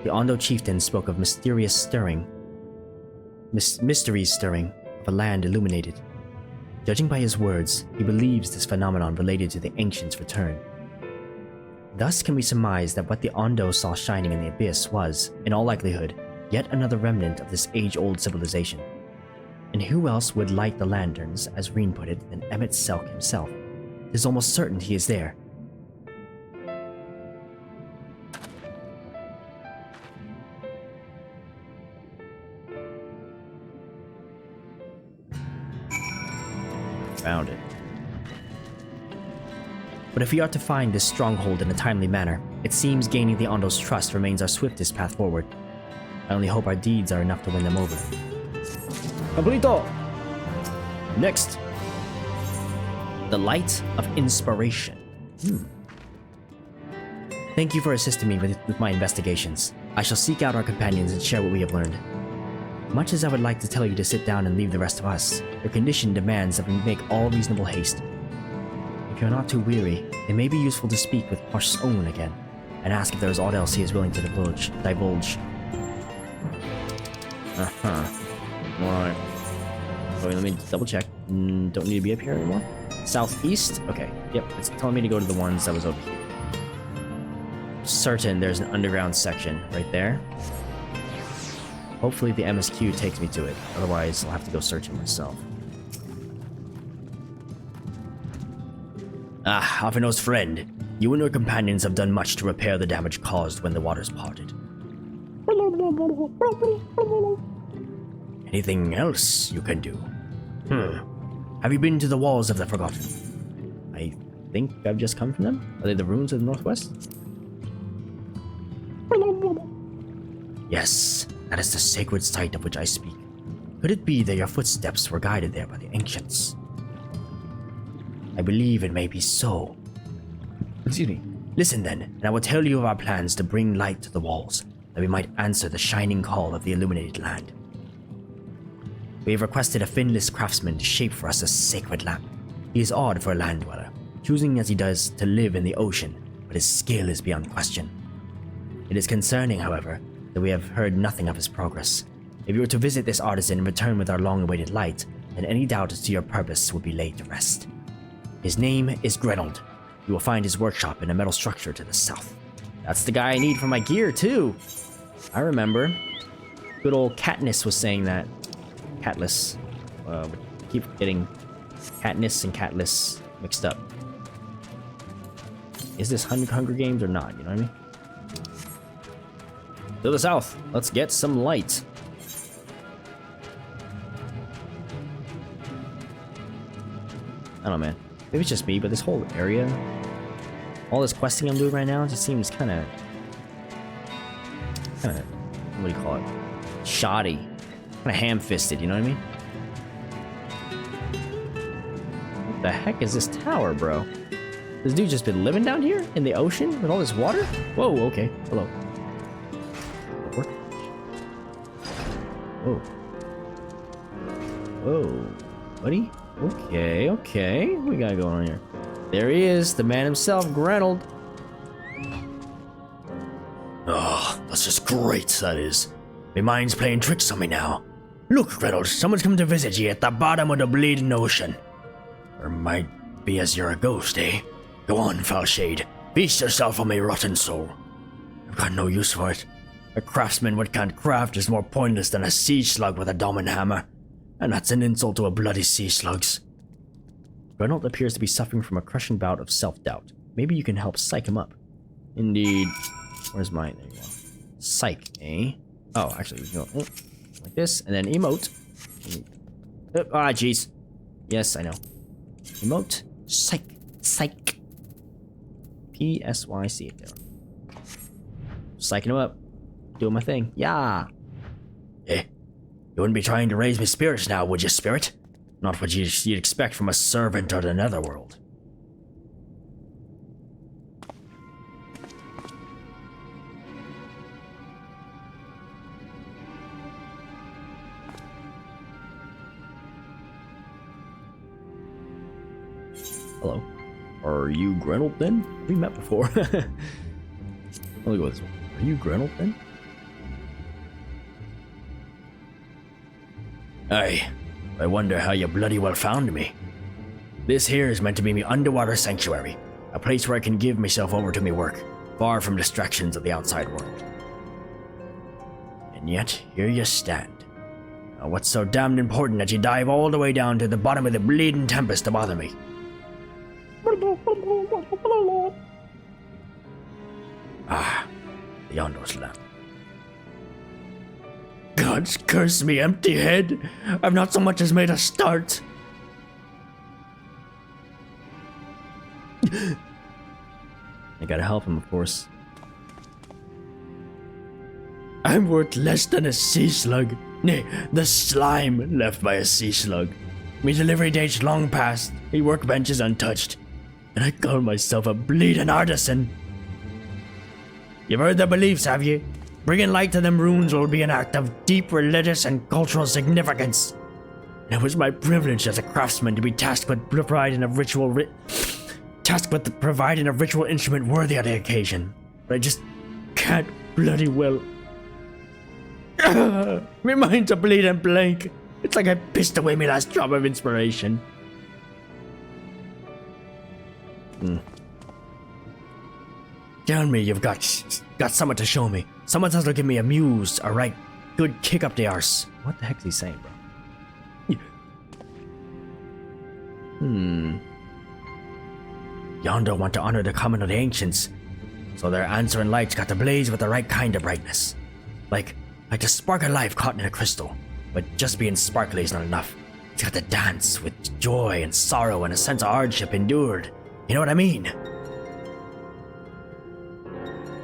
The Ondo chieftain spoke of mysteries stirring of a land illuminated. Judging by his words, he believes this phenomenon related to the Ancients' return. Thus can we surmise that what the Ondo saw shining in the abyss was, in all likelihood, yet another remnant of this age-old civilization. And who else would light the lanterns, as Reen put it, than Emmett Selk himself? It is almost certain he is there. Found it. But if we are to find this stronghold in a timely manner, it seems gaining the Ondo's trust remains our swiftest path forward. I only hope our deeds are enough to win them over. Completo! Next. The Light of Inspiration. Thank you for assisting me with my investigations. I shall seek out our companions and share what we have learned. Much as I would like to tell you to sit down and leave the rest of us, your condition demands that we make all reasonable haste. If you're not too weary, it may be useful to speak with Parsh's own again, and ask if there is aught else he is willing to divulge. Alright. Wait, let me double check. Don't need to be up here anymore. Southeast? Okay, yep, it's telling me to go to the ones that was over here. Certain there's an underground section right there. Hopefully the MSQ takes me to it, otherwise I'll have to go searching myself. Ah, Afino's friend. You and your companions have done much to repair the damage caused when the waters parted. Anything else you can do? Have you been to the walls of the Forgotten? I think I've just come from them. Are they the ruins of the northwest? Yes, that is the sacred site of which I speak. Could it be that your footsteps were guided there by the ancients? I believe it may be so. Excuse me. Listen then, and I will tell you of our plans to bring light to the walls, that we might answer the shining call of the Illuminated Land. We have requested a finless craftsman to shape for us a sacred lamp. He is odd for a land dweller, choosing as he does to live in the ocean, but his skill is beyond question. It is concerning, however, that we have heard nothing of his progress. If you were to visit this artisan and return with our long-awaited light, then any doubt as to your purpose would be laid to rest. His name is Grenold. You will find his workshop in a metal structure to the south. That's the guy I need for my gear, too. I remember. Good old Katniss was saying that. Catless. We keep getting Katniss and Catless mixed up. Is this Hunger Games or not? You know what I mean? To the south. Let's get some light. I don't know, man. Maybe it's just me, but this whole area, all this questing I'm doing right now, just seems kind of, what do you call it? Shoddy. Kind of ham-fisted, you know what I mean? What the heck is this tower, bro? This dude just been living down here in the ocean with all this water? Whoa, okay. Hello. Whoa. Whoa. Buddy? Okay, okay. What we got going on here? There he is, the man himself, Grenold. Oh, that's just great, that is. My mind's playing tricks on me now. Look, Grenold, someone's come to visit you at the bottom of the bleeding ocean. Or might be as you're a ghost, eh? Go on, foul shade. Feast yourself on my rotten soul. I've got no use for it. A craftsman what can't craft is more pointless than a sea slug with a diamond hammer. And that's an insult to a bloody sea slugs. Grenold appears to be suffering from a crushing bout of self-doubt. Maybe you can help psych him up. Indeed. Where's mine? There you go. Psych, eh? Oh, actually, we can go like this, and then emote. Jeez. Yes, I know. Emote. Psych. Psych. PSYC. Psyching him up. Doing my thing. Yeah. You wouldn't be trying to raise my spirits now, would you, spirit? Not what you'd expect from a servant of the netherworld. Hello. Are you Grenold then? We met before. Let me go this way. Are you Grenold then? Aye. I wonder how you bloody well found me. This here is meant to be me underwater sanctuary, a place where I can give myself over to me work, far from distractions of the outside world. And yet, here you stand. Now, what's so damned important that you dive all the way down to the bottom of the bleeding tempest to bother me? Ah, the Untitled Land. God's curse me, empty head! I've not so much as made a start. I gotta help him, of course. I'm worth less than a sea slug. Nay, the slime left by a sea slug. Me delivery date's long past, me workbench is untouched, and I call myself a bleeding artisan. You've heard the beliefs, have you? Bringing light to them runes will be an act of deep religious and cultural significance. And it was my privilege as a craftsman to be tasked with providing a ritual instrument worthy of the occasion. But I just can't bloody well. My mind's a bleeding blank. It's like I pissed away my last drop of inspiration. Tell me you've got someone to show me. Someone that'll give me a muse, a right good kick up the arse. What the heck's he saying, bro? Yonder want to honor the common of the ancients, so their answering light's got to blaze with the right kind of brightness. Like the spark of life caught in a crystal, but just being sparkly is not enough. It's got to dance with joy and sorrow and a sense of hardship endured. You know what I mean?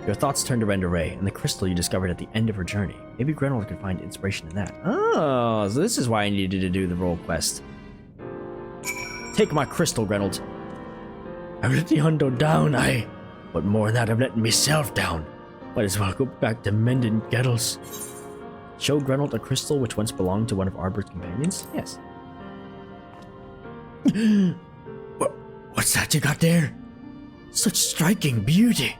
Your thoughts turned to Renda Ray and the crystal you discovered at the end of her journey. Maybe Grenold could find inspiration in that. Oh, so this is why I needed to do the role quest. Take my crystal, Grenold. I've let the hundo down, aye. But more than that, I've let myself down. Might as well go back to mending kettles. Show Grenold a crystal which once belonged to one of Arbor's companions? Yes. What's that you got there? Such striking beauty.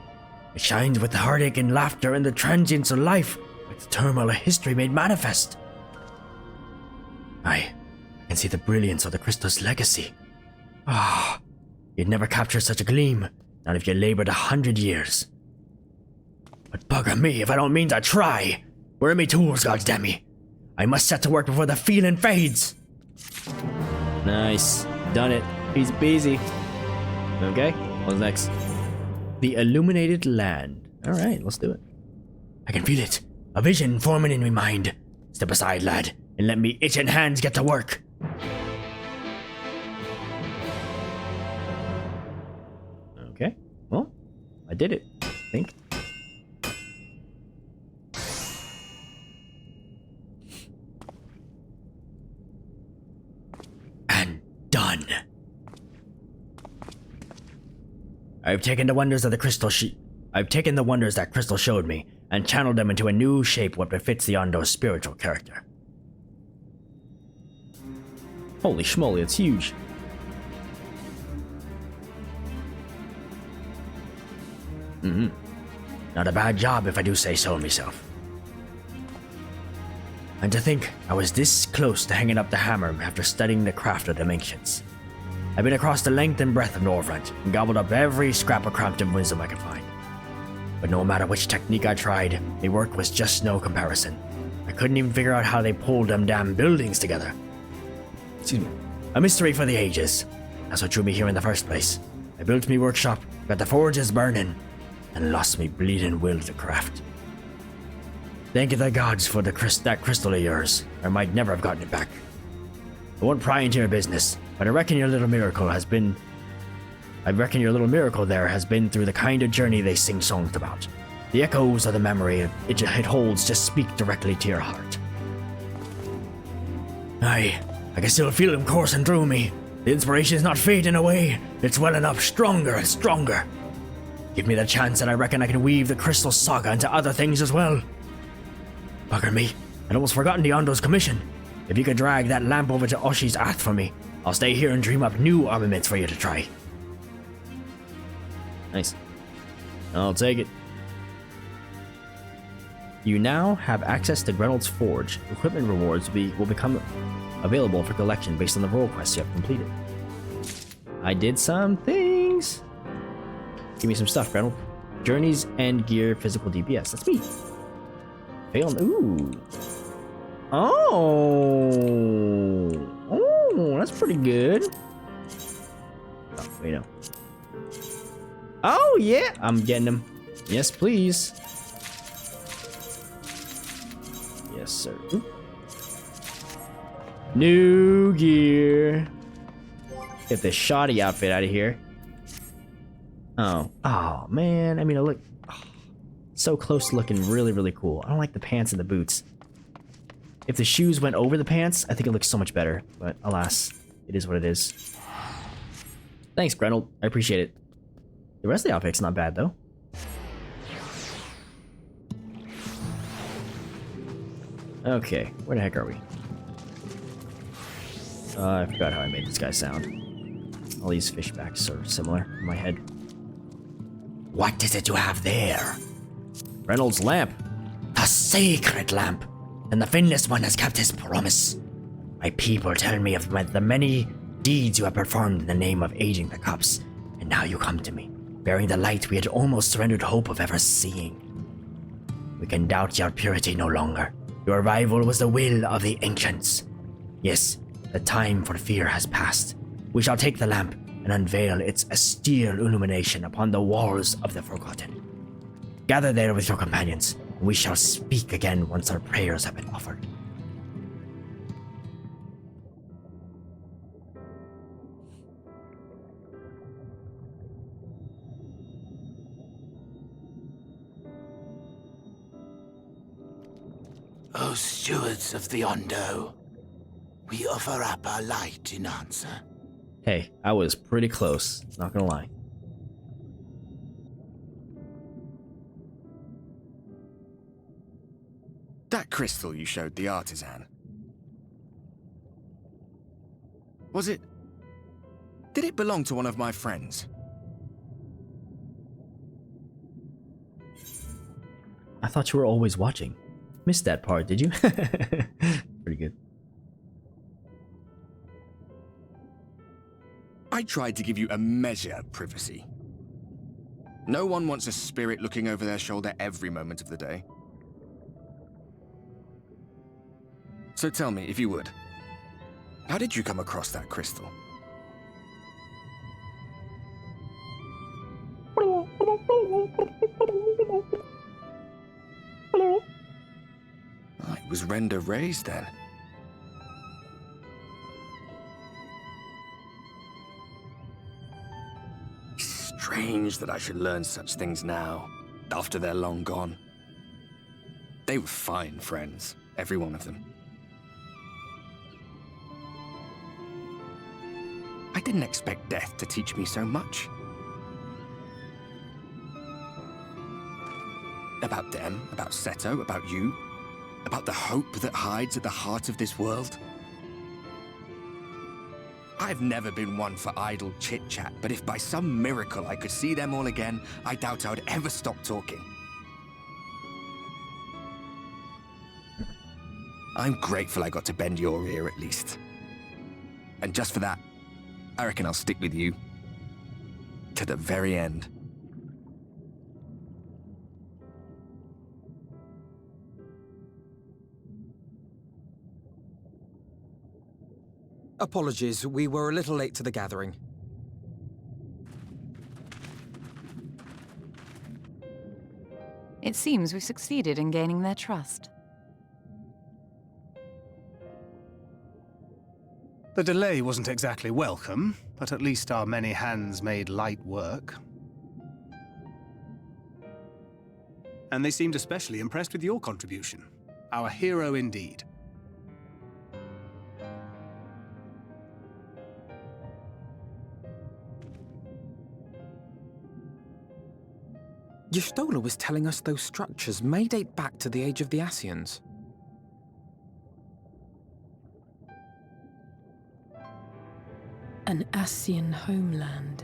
It shines with the heartache and laughter and the transience of life, like the turmoil of history made manifest. I can see the brilliance of the crystal's legacy. You'd never capture such a gleam, not if you labored 100 years. But bugger me if I don't mean to try. Where are me tools, goddammit? I must set to work before the feeling fades. Nice. Done it. Easy peasy. Okay, what's next? The Illuminated Land. Alright, let's do it. I can feel it. A vision forming in me mind. Step aside, lad, and let me itching hands get to work. Okay, well, I did it, I think. And done. I've taken the wonders that crystal showed me and channeled them into a new shape what befits the Ondo's spiritual character. Holy schmoly, it's huge. Not a bad job if I do say so myself. And to think I was this close to hanging up the hammer after studying the craft of them ancients. I've been across the length and breadth of Norvrent and gobbled up every scrap of Crampton wisdom I could find. But no matter which technique I tried, the work was just no comparison. I couldn't even figure out how they pulled them damn buildings together. Excuse me. A mystery for the ages. That's what drew me here in the first place. I built me workshop, got the forges burning, and lost me bleeding will to craft. Thank the gods for that crystal of yours. I might never have gotten it back. I won't pry into your business, but I reckon your little miracle there has been through the kind of journey they sing songs about. The echoes of the memory it holds just speak directly to your heart. I can still feel them coursing through me. The inspiration is not fading away. It's welling up stronger and stronger. Give me the chance and I reckon I can weave the crystal saga into other things as well. Bugger me, I'd almost forgotten Deondo's commission. If you could drag that lamp over to Oshi's Ath for me, I'll stay here and dream up new armaments for you to try. Nice. I'll take it. You now have access to Grenald's Forge. Equipment rewards will become available for collection based on the role quests you have completed. I did some things. Give me some stuff, Grenald. Journeys, End Gear, Physical DPS. That's me. Fail. Ooh. Oh, that's pretty good. Oh, wait, no. Oh, yeah. I'm getting them. Yes, please. Yes, sir. Ooh. New gear. Get the shoddy outfit out of here. Oh, man. I mean, it look so close looking. Really, really cool. I don't like the pants and the boots. If the shoes went over the pants, I think it looks so much better. But alas, it is what it is. Thanks, Grenald. I appreciate it. The rest of the outfit's not bad, though. Okay, where the heck are we? I forgot how I made this guy sound. All these fishbacks are similar in my head. What is it you have there? Reynolds' lamp. The sacred lamp. And the Finless one has kept his promise. My people tell me of the many deeds you have performed in the name of aiding the cops, and now you come to me, bearing the light we had almost surrendered hope of ever seeing. We can doubt your purity no longer. Your arrival was the will of the ancients. Yes, the time for fear has passed. We shall take the lamp and unveil its austere illumination upon the walls of the Forgotten. Gather there with your companions, and we shall speak again once our prayers have been offered. O stewards of the Ondo, we offer up our light in answer. Hey, I was pretty close, not gonna lie. That crystal you showed the artisan. Was it... Did it belong to one of my friends? I thought you were always watching. Missed that part, did you? Pretty good. I tried to give you a measure of privacy. No one wants a spirit looking over their shoulder every moment of the day. So tell me, if you would, how did you come across that crystal? Oh, it was Render raised then. Strange that I should learn such things now, after they're long gone. They were fine friends, every one of them. I didn't expect death to teach me so much. About them, about Seto, about you, about the hope that hides at the heart of this world. I've never been one for idle chit-chat, but if by some miracle I could see them all again, I doubt I would ever stop talking. I'm grateful I got to bend your ear at least. And just for that, I reckon I'll stick with you to the very end. Apologies, we were a little late to the gathering. It seems we've succeeded in gaining their trust. The delay wasn't exactly welcome, but at least our many hands made light work. And they seemed especially impressed with your contribution. Our hero indeed. Y'shtola was telling us those structures may date back to the age of the Ascians. An Ascian homeland.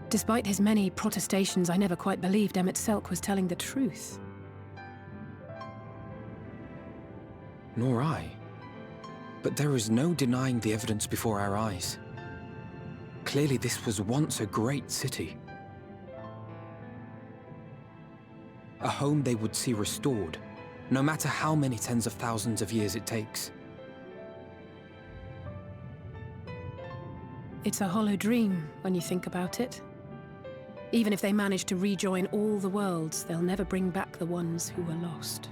Despite his many protestations, I never quite believed Emmett Selk was telling the truth. Nor I. But there is no denying the evidence before our eyes. Clearly this was once a great city. A home they would see restored, no matter how many tens of thousands of years it takes. It's a hollow dream when you think about it. Even if they manage to rejoin all the worlds, they'll never bring back the ones who were lost.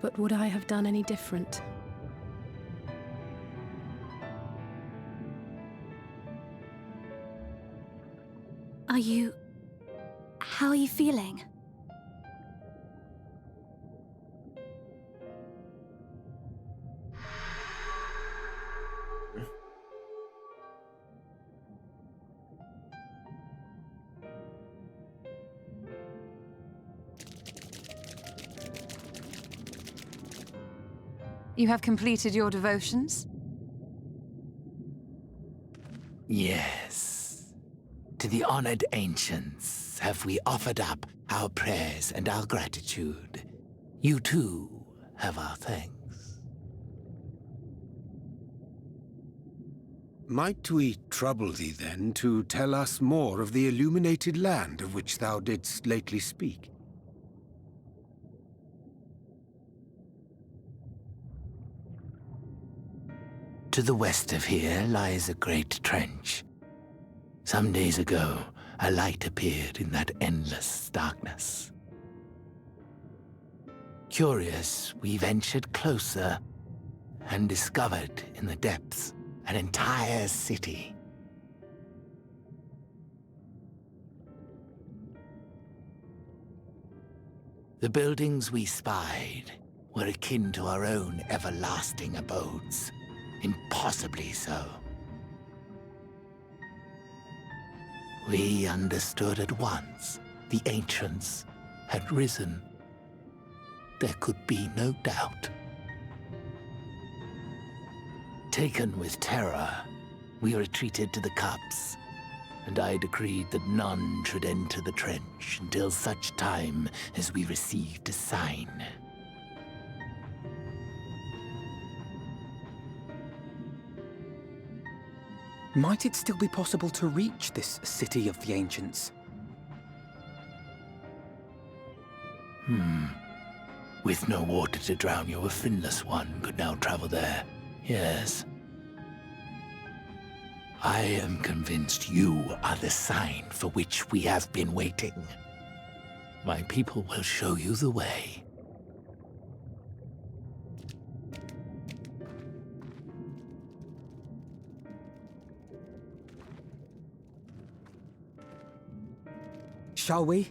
But would I have done any different? How are you feeling? You have completed your devotions? Yes. To the honored ancients have we offered up our prayers and our gratitude. You too have our thanks. Might we trouble thee then to tell us more of the Illuminated Land of which thou didst lately speak? To the west of here lies a great trench. Some days ago, a light appeared in that endless darkness. Curious, we ventured closer and discovered in the depths an entire city. The buildings we spied were akin to our own everlasting abodes. Impossibly so. We understood at once the ancients had risen. There could be no doubt. Taken with terror, we retreated to the cups, and I decreed that none should enter the trench until such time as we received a sign. Might it still be possible to reach this city of the ancients? With no water to drown you, a finless one could now travel there. Yes. I am convinced you are the sign for which we have been waiting. My people will show you the way. Shall we?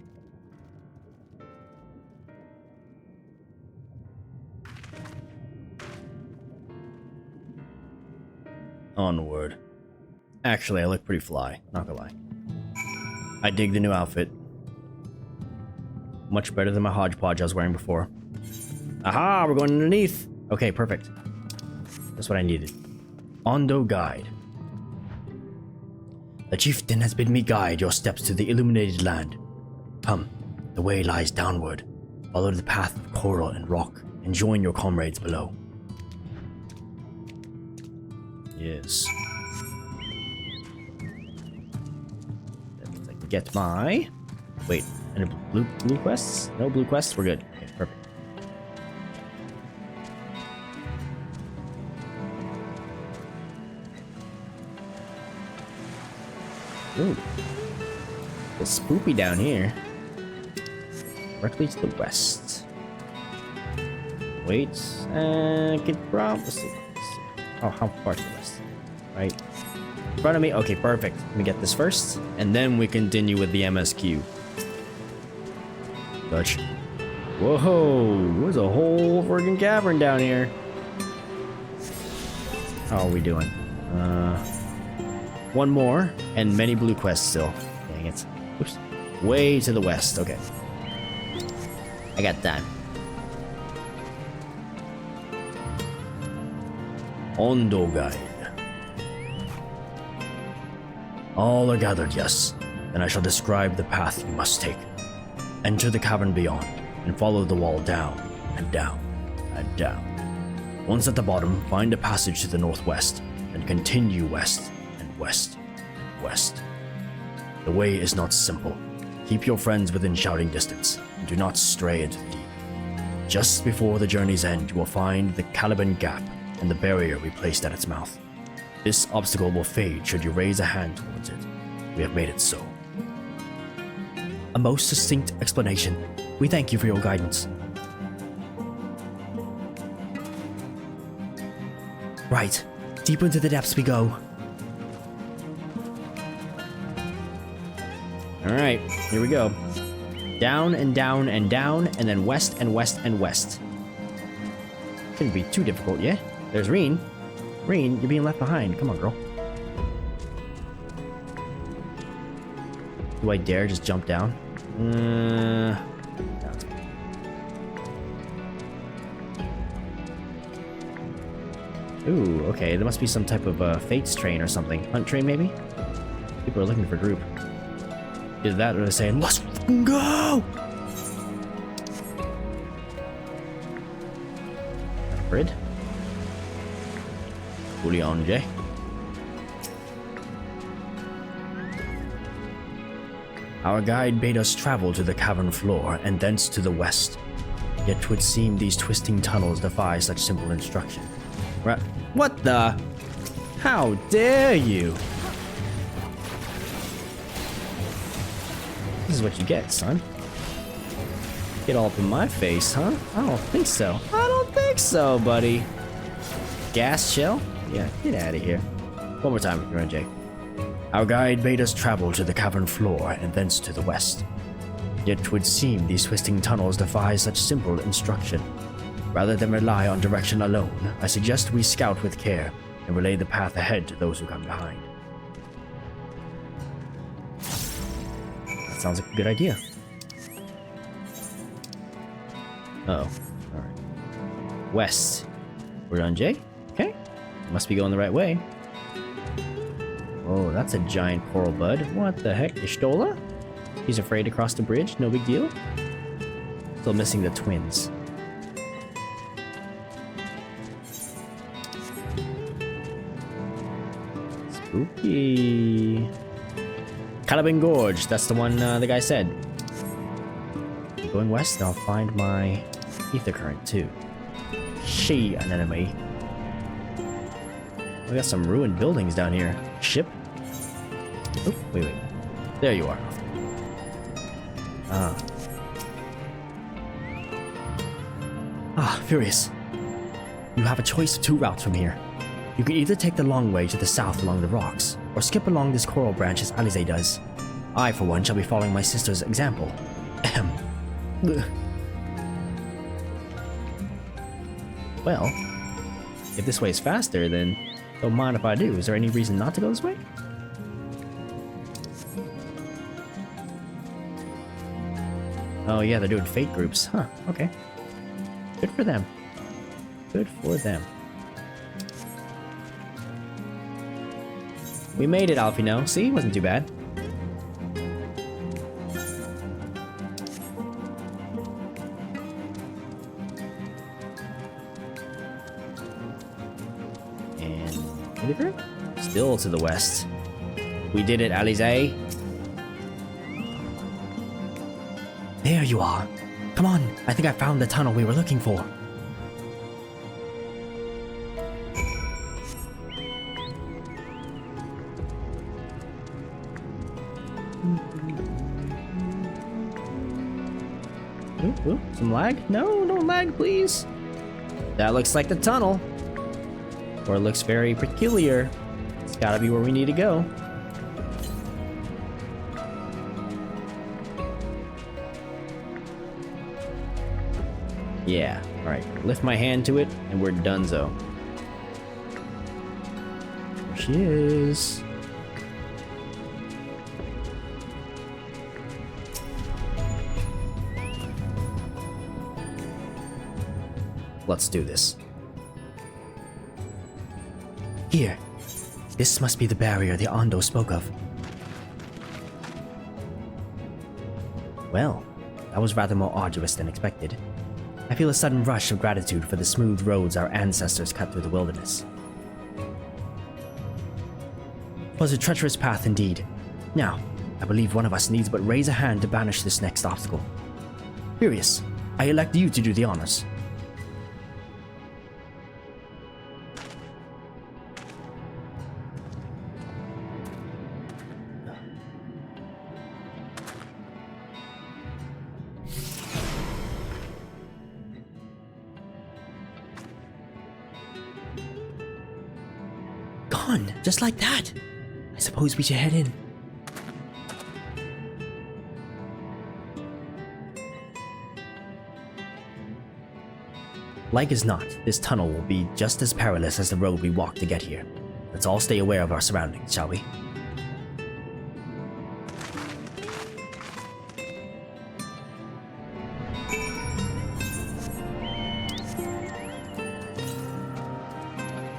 Onward. Actually, I look pretty fly, not gonna lie. I dig the new outfit. Much better than my hodgepodge I was wearing before. Aha, we're going underneath. Okay, perfect. That's what I needed. Ondo Guide. The chieftain has bid me guide your steps to the Illuminated Land. Come, the way lies downward. Follow the path of coral and rock, and join your comrades below. Yes. That means I can get my... Wait, any blue quests? No blue quests? We're good. Okay, perfect. Ooh. It's spoopy down here. Directly to the west. Wait, could probably see. Oh, how far to the west? Right in front of me. Okay, perfect. Let me get this first, and then we continue with the MSQ. Dutch. Whoa! There's a whole friggin' cavern down here. How are we doing? One more, and many blue quests still. Dang it. Oops. Way to the west. Okay. I got time. Ondo Guide. All are gathered, yes. Then I shall describe the path you must take. Enter the cavern beyond, and follow the wall down, and down, and down. Once at the bottom, find a passage to the northwest, and continue west, and west, and west. The way is not simple. Keep your friends within shouting distance, and do not stray into the deep. Just before the journey's end, you will find the Caliban Gap and the barrier we placed at its mouth. This obstacle will fade should you raise a hand towards it. We have made it so. A most succinct explanation. We thank you for your guidance. Right. Deeper into the depths we go. Alright, here we go. Down and down and down, and then west and west and west. Shouldn't be too difficult, yeah? There's Reen. Reen, you're being left behind. Come on, girl. Do I dare just jump down? Ooh, okay. There must be some type of fates train or something. Hunt train, maybe? People are looking for a group. Either that or they're saying, let's fucking go! Fred? Julian J. Our guide bade us travel to the cavern floor and thence to the west. Yet 'twould seem these twisting tunnels defy such simple instruction. What the? How dare you? This is what you get, son. Get all up in my face, huh? I don't think so. I don't think so, buddy. Gas shell? Yeah, get out of here. One more time, you're on, Jay. Our guide bade us travel to the cavern floor and thence to the west. Yet 'twould seem these twisting tunnels defy such simple instruction. Rather than rely on direction alone, I suggest we scout with care and relay the path ahead to those who come behind. That sounds like a good idea. Uh-oh. Alright. West. We're on Jay? Okay. Must be going the right way. Oh, that's a giant coral bud. What the heck? Ishtola? He's afraid to cross the bridge? No big deal? Still missing the twins. Spooky. Caliban Gorge. That's the one the guy said. Going west, and I'll find my Aether current too. She an enemy. We got some ruined buildings down here. Ship? Oh, wait. There you are. Furious. You have a choice of two routes from here. You can either take the long way to the south along the rocks, or skip along this coral branch as Alize does. I, for one, shall be following my sister's example. Ahem. Well, if this way is faster, then don't mind if I do. Is there any reason not to go this way? Oh yeah, they're doing fate groups. Huh, okay. Good for them. Good for them. We made it, Alfino. See? Wasn't too bad. And still to the west. We did it, Alize. There you are. Come on, I think I found the tunnel we were looking for. Ooh, some lag? No, no lag, please. That looks like the tunnel. Or it looks very peculiar. It's gotta be where we need to go. Yeah, alright. Lift my hand to it, and we're donezo. There she is. Let's do this. Here. This must be the barrier the Ondo spoke of. Well, that was rather more arduous than expected. I feel a sudden rush of gratitude for the smooth roads our ancestors cut through the wilderness. It was a treacherous path indeed. Now, I believe one of us needs but raise a hand to banish this next obstacle. Furious, I elect you to do the honors. Gone, just like that. I suppose we should head in. Like as not, this tunnel will be just as perilous as the road we walked to get here. Let's all stay aware of our surroundings, shall we?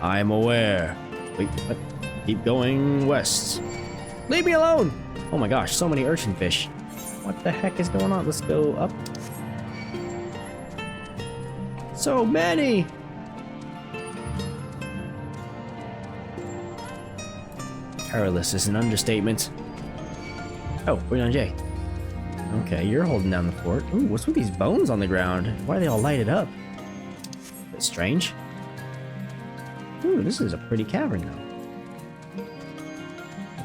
I'm aware. Wait, what? Keep going west. Leave me alone! Oh my gosh, so many urchin fish. What the heck is going on? Let's go up. So many! Perilous is an understatement. Oh, we're on Jay. Okay, you're holding down the fort. Ooh, what's with these bones on the ground? Why are they all lighted up? That's strange. Ooh, this is a pretty cavern though.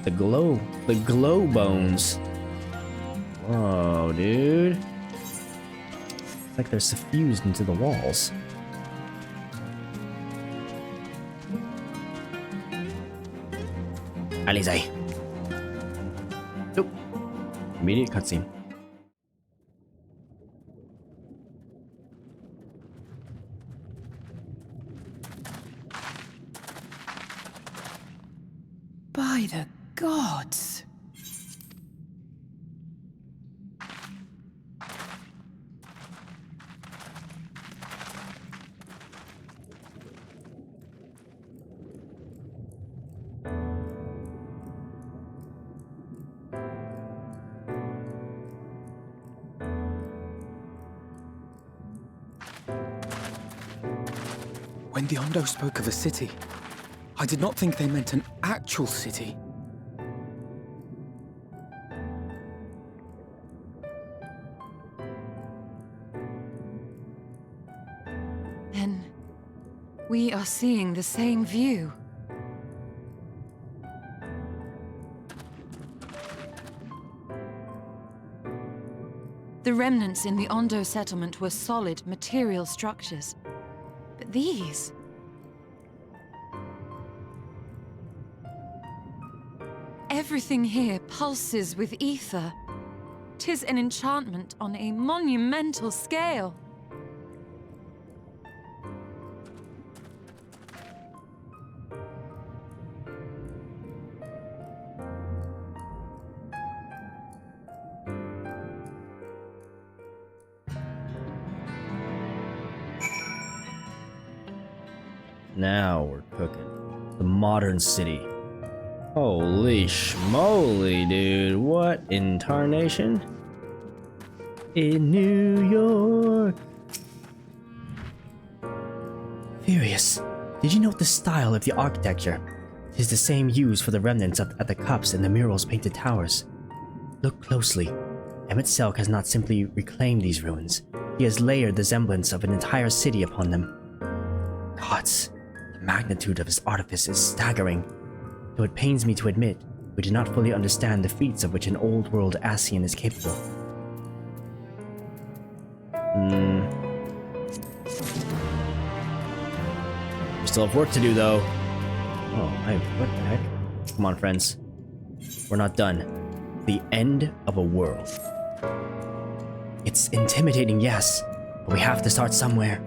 The glow bones. Whoa, dude. It's like they're suffused into the walls. Alize. Nope. Immediate cutscene. By the gods. When the Ondo spoke of a city, I did not think they meant an actual city. Then we are seeing the same view. The remnants in the Ondo settlement were solid, material structures. But these... everything here pulses with ether. 'Tis an enchantment on a monumental scale. Now we're cooking. The modern city. Holy schmoly, dude. What in tarnation? In New York. Furious. Did you note the style of the architecture? It is the same used for the remnants at the cups and the murals painted towers. Look closely. Emmett Selk has not simply reclaimed these ruins. He has layered the semblance of an entire city upon them. Gods. The magnitude of his artifice is staggering. Though it pains me to admit, we do not fully understand the feats of which an old-world Ascian is capable. We still have work to do, though. Oh, what the heck? Come on, friends. We're not done. The end of a world. It's intimidating, yes, but we have to start somewhere.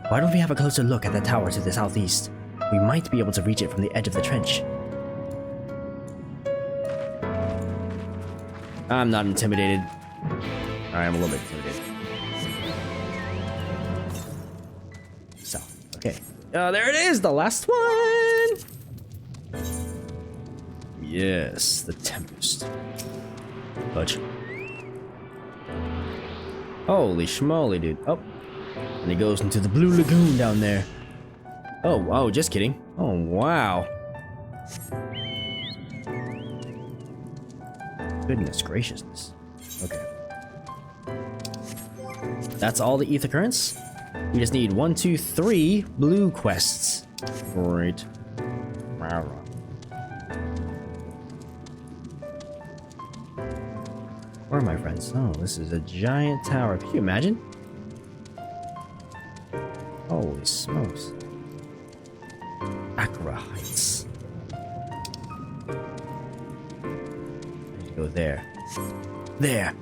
Why don't we have a closer look at the tower to the southeast? We might be able to reach it from the edge of the trench. I'm not intimidated. I'm a little bit intimidated. So, okay. There it is, the last one! Yes, the Tempest. Fudge. Holy schmoly, dude. Oh. And he goes into the blue lagoon down there. Oh, just kidding. Oh, wow. Goodness graciousness. Okay. That's all the Aether currents? We just need 1, 2, 3 blue quests. Great. Where are my friends? Oh, this is a giant tower. Can you imagine? Holy smokes. Acra Heights. I need to go there. There!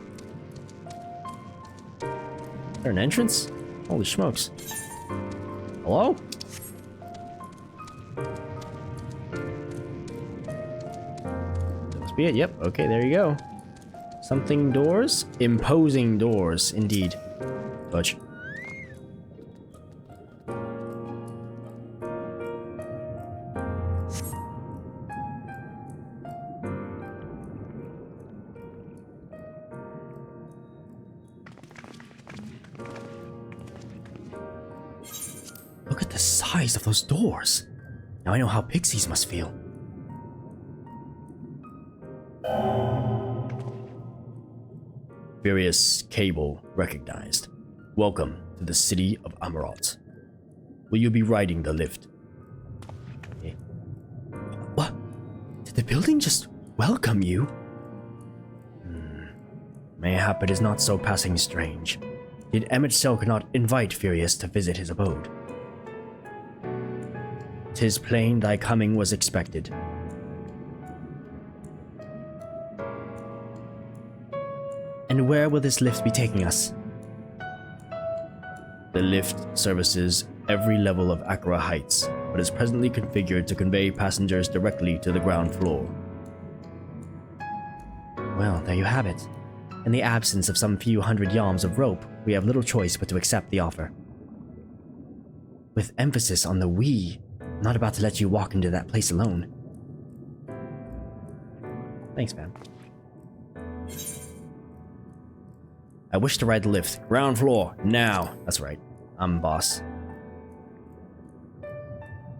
Is there an entrance? Holy smokes. Hello? That must be it. Yep. Okay, there you go. Something doors? Imposing doors, indeed. Fudge. Look at the size of those doors. Now I know how pixies must feel. Various cable recognized. Welcome to the city of Amaralt. Will you be riding the lift? Okay. What? Did the building just welcome you? Mayhap it is not so passing strange. Did Emet not invite Furious to visit his abode? 'Tis plain thy coming was expected. And where will this lift be taking us? The lift services every level of Acra Heights, but is presently configured to convey passengers directly to the ground floor. Well, there you have it. In the absence of some few hundred yalms of rope, we have little choice but to accept the offer. With emphasis on the we, I'm not about to let you walk into that place alone. Thanks, man. I wish to ride the lift. Ground floor, now. That's right. I'm boss.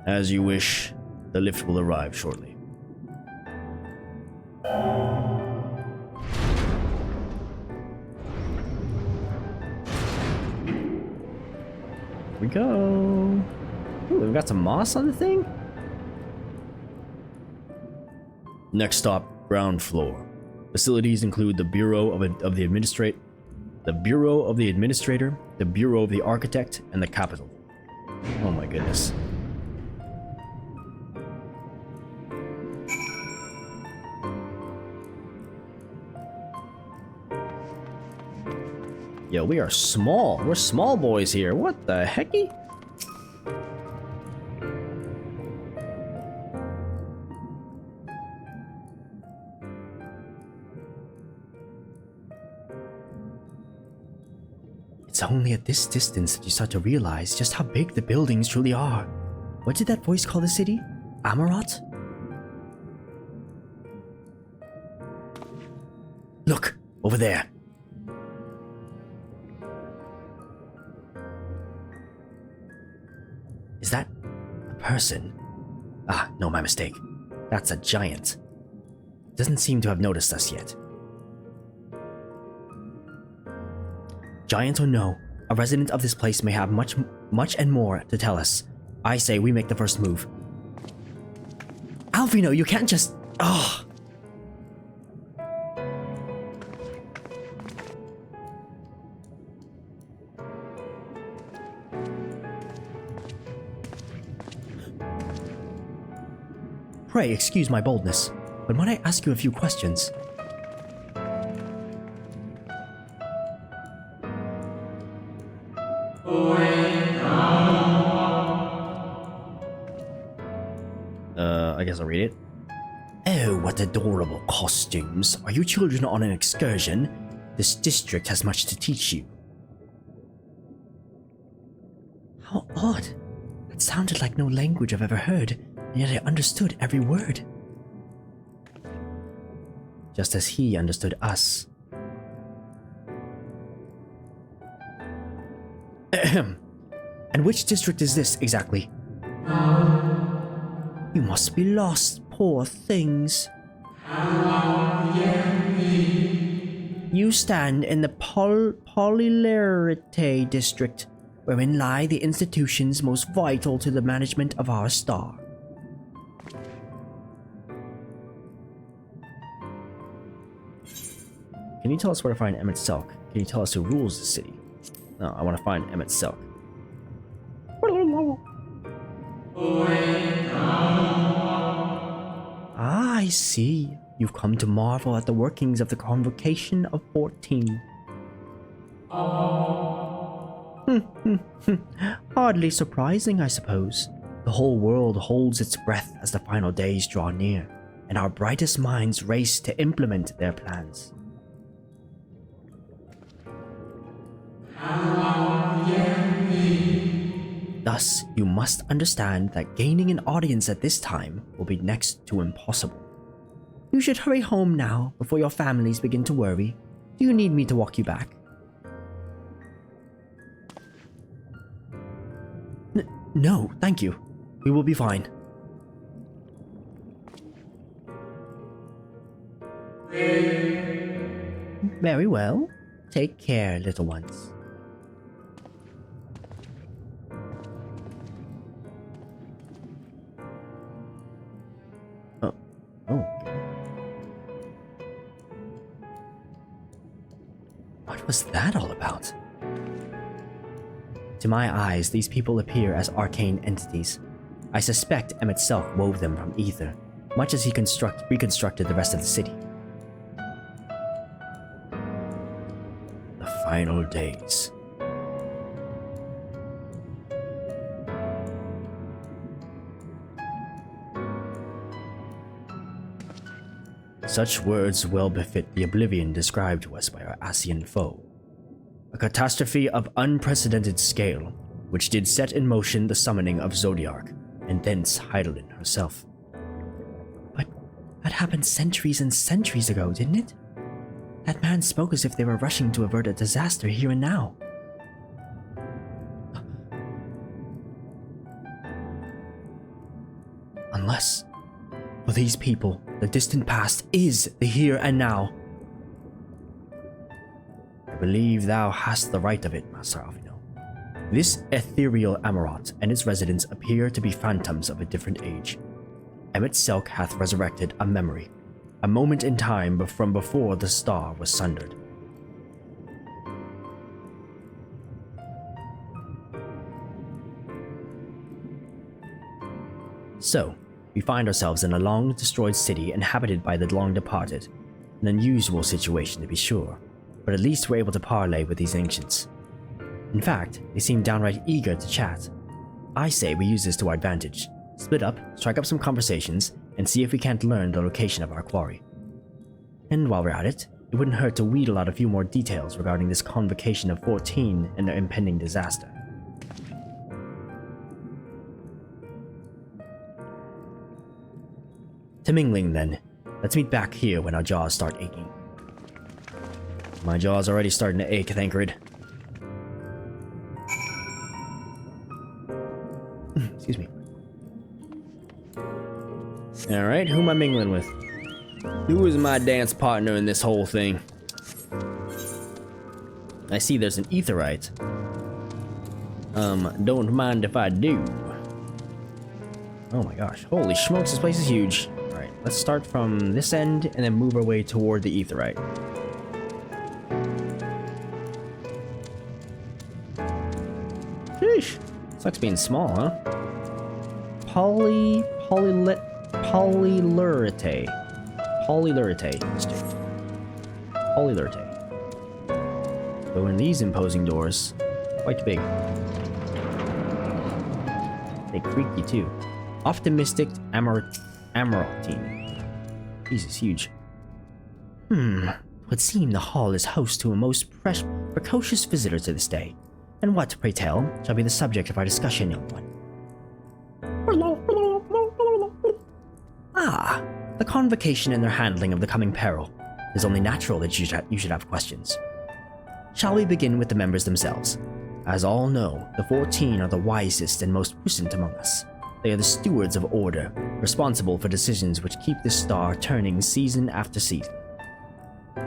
As you wish, the lift will arrive shortly. Here we go. Ooh, we've got some moss on the thing. Next stop, ground floor. Facilities include the Bureau of the Administrator, the Bureau of the Administrator, the Bureau of the Architect, and the Capital. Oh my goodness. Yo, we are small. We're small boys here. What the hecky? It's only at this distance that you start to realize just how big the buildings truly are. What did that voice call the city? Amaralt? Look, over there. Is that a person? Ah, no, my mistake. That's a giant. Doesn't seem to have noticed us yet. Giant or no, a resident of this place may have much and more to tell us. I say we make the first move. Alvino, you can't just... Oh. Pray excuse my boldness, but might I ask you a few questions? I guess I'll read it. Oh, what adorable costumes. Are you children on an excursion? This district has much to teach you. How odd. That sounded like no language I've ever heard, and yet I understood every word. Just as he understood us. Ahem. And which district is this exactly? You must be lost, poor things. You stand in the Polylarity district, wherein lie the institutions most vital to the management of our star. Can you tell us where to find Emmett Selk? Can you tell us who rules the city? No, I want to find Emmett Selk. Ah, I see. You've come to marvel at the workings of the Convocation of 14. Hardly surprising, I suppose. The whole world holds its breath as the final days draw near, and our brightest minds race to implement their plans. Thus, you must understand that gaining an audience at this time will be next to impossible. You should hurry home now before your families begin to worry. Do you need me to walk you back? No, thank you. We will be fine. Very well. Take care, little ones. What was that all about? To my eyes, these people appear as arcane entities. I suspect Emmett Selk wove them from Aether, much as he reconstructed the rest of the city. The final days. Such words well befit the oblivion described to us by our Asian foe. A catastrophe of unprecedented scale, which did set in motion the summoning of Zodiark, and thence Heidelin herself. But that happened centuries and centuries ago, didn't it? That man spoke as if they were rushing to avert a disaster here and now. Unless, for these people, the distant past is the here and now. I believe thou hast the right of it, Master Alvino. This ethereal Amarat and its residents appear to be phantoms of a different age. Emmett Selk hath resurrected a memory, a moment in time from before the star was sundered. So, we find ourselves in a long-destroyed city inhabited by the long-departed. An unusual situation, to be sure, but at least we're able to parley with these ancients. In fact, they seem downright eager to chat. I say we use this to our advantage. Split up, strike up some conversations, and see if we can't learn the location of our quarry. And while we're at it, it wouldn't hurt to wheedle out a few more details regarding this Convocation of 14 and their impending disaster. To mingling, then. Let's meet back here when our jaws start aching. My jaw's already starting to ache, Thancred. Excuse me. Alright, who am I mingling with? Who is my dance partner in this whole thing? I see there's an Aetherite. Don't mind if I do. Oh my gosh, holy smokes, this place is huge. Alright, let's start from this end and then move our way toward the Aetherite. Sheesh. Sucks being small, huh? Polylurite. Polylurite district. Polylurite. Go in these imposing doors. Quite big. They creaky too. Optimistic Amarantine. Jesus, huge. Would seem the hall is host to a most precocious visitor to this day. And what, pray tell, shall be the subject of our discussion, young one? Ah, the convocation and their handling of the coming peril. It is only natural that you should have questions. Shall we begin with the members themselves? As all know, the 14 are the wisest and most puissant among us. They are the stewards of order, responsible for decisions which keep the star turning season after season.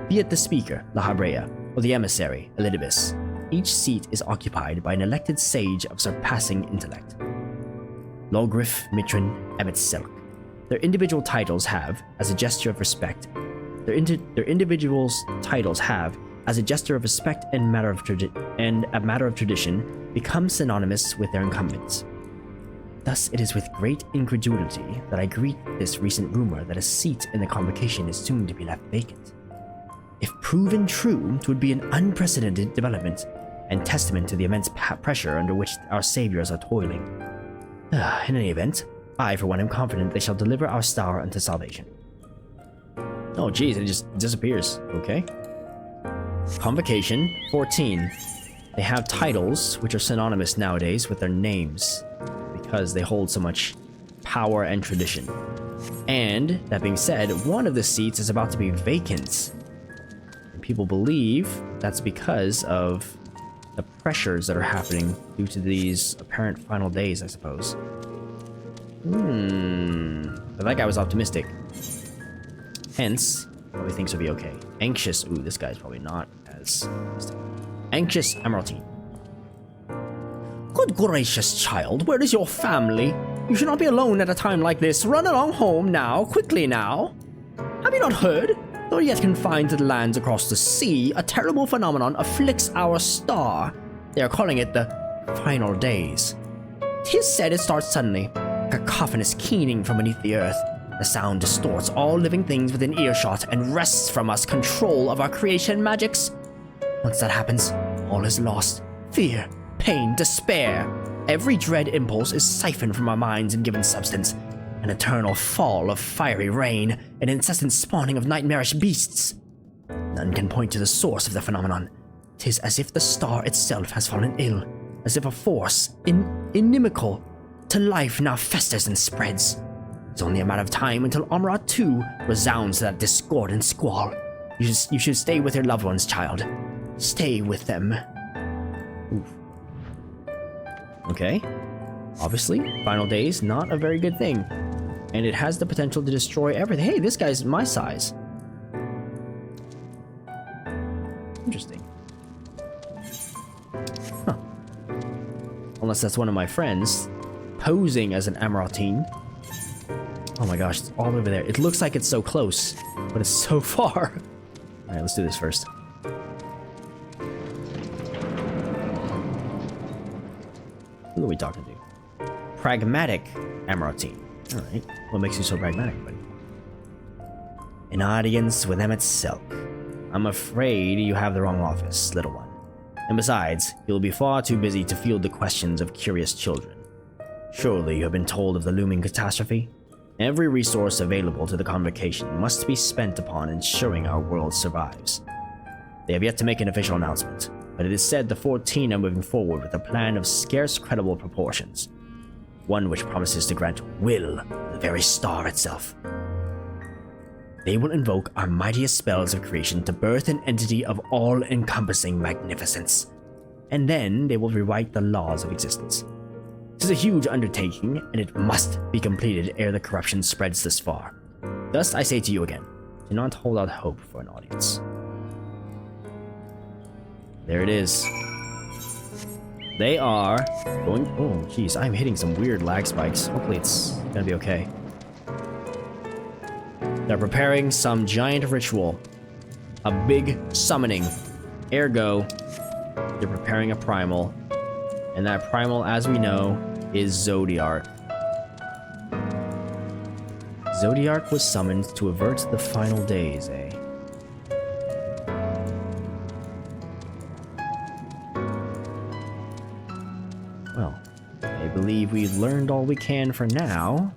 Be it the speaker, La Habrea, or the emissary, Elidibus, each seat is occupied by an elected sage of surpassing intellect. Logrif, Mitrin, Emmet Silk. Their individual titles have, as a gesture of respect, their individuals' titles have, as a gesture of respect and a matter of tradition, become synonymous with their incumbents. Thus, it is with great incredulity that I greet this recent rumor that a seat in the convocation is soon to be left vacant. If proven true, it would be an unprecedented development and testament to the immense pressure under which our saviors are toiling. In any event, I, for one, am confident they shall deliver our star unto salvation. Oh, geez, it just disappears. Okay. Convocation 14. They have titles which are synonymous nowadays with their names because they hold so much power and tradition. And, that being said, one of the seats is about to be vacant. And people believe that's because of the pressures that are happening due to these apparent final days, I suppose. But that guy was optimistic. Hence, probably thinks he'll be okay. Anxious. Ooh, this guy's probably not as optimistic. Anxious Emeraldine. Good gracious, child, where is your family? You should not be alone at a time like this. Run along home now, quickly now. Have you not heard? Though yet confined to the lands across the sea, a terrible phenomenon afflicts our star. They are calling it the final days. 'Tis said it starts suddenly, cacophonous keening from beneath the earth. The sound distorts all living things within earshot and wrests from us control of our creation magics. Once that happens, all is lost. Fear, pain, despair. Every dread impulse is siphoned from our minds and given substance. An eternal fall of fiery rain, an incessant spawning of nightmarish beasts. None can point to the source of the phenomenon. 'Tis as if the star itself has fallen ill, as if a force inimical to life now festers and spreads. It's only a matter of time until Omra 2 resounds to that discordant squall. You should stay with your loved ones, child. Stay with them. Oof. Okay. Obviously, final days, not a very good thing. And it has the potential to destroy everything. Hey, this guy's my size. Interesting. Huh. Unless that's one of my friends posing as an Amarantine. Oh my gosh, it's all over there. It looks like it's so close, but it's so far. Alright, let's do this first. Who are we talking to? Pragmatic Amarantine. Alright, what makes you so pragmatic, buddy? An audience with Emmet Silk. I'm afraid you have the wrong office, little one. And besides, you'll be far too busy to field the questions of curious children. Surely you have been told of the looming catastrophe? Every resource available to the convocation must be spent upon ensuring our world survives. They have yet to make an official announcement, but it is said the 14 are moving forward with a plan of scarce credible proportions. One which promises to grant will to the very star itself. They will invoke our mightiest spells of creation to birth an entity of all-encompassing magnificence. And then they will rewrite the laws of existence. It is a huge undertaking, and it must be completed ere the corruption spreads this far. Thus, I say to you again, do not hold out hope for an audience. There it is. They are going... Oh, jeez, I'm hitting some weird lag spikes. Hopefully it's gonna be okay. They're preparing some giant ritual. A big summoning. Ergo, they're preparing a primal. And that primal, as we know, is Zodiark. Zodiac was summoned to avert the final days, eh? Well, I believe we've learned all we can for now.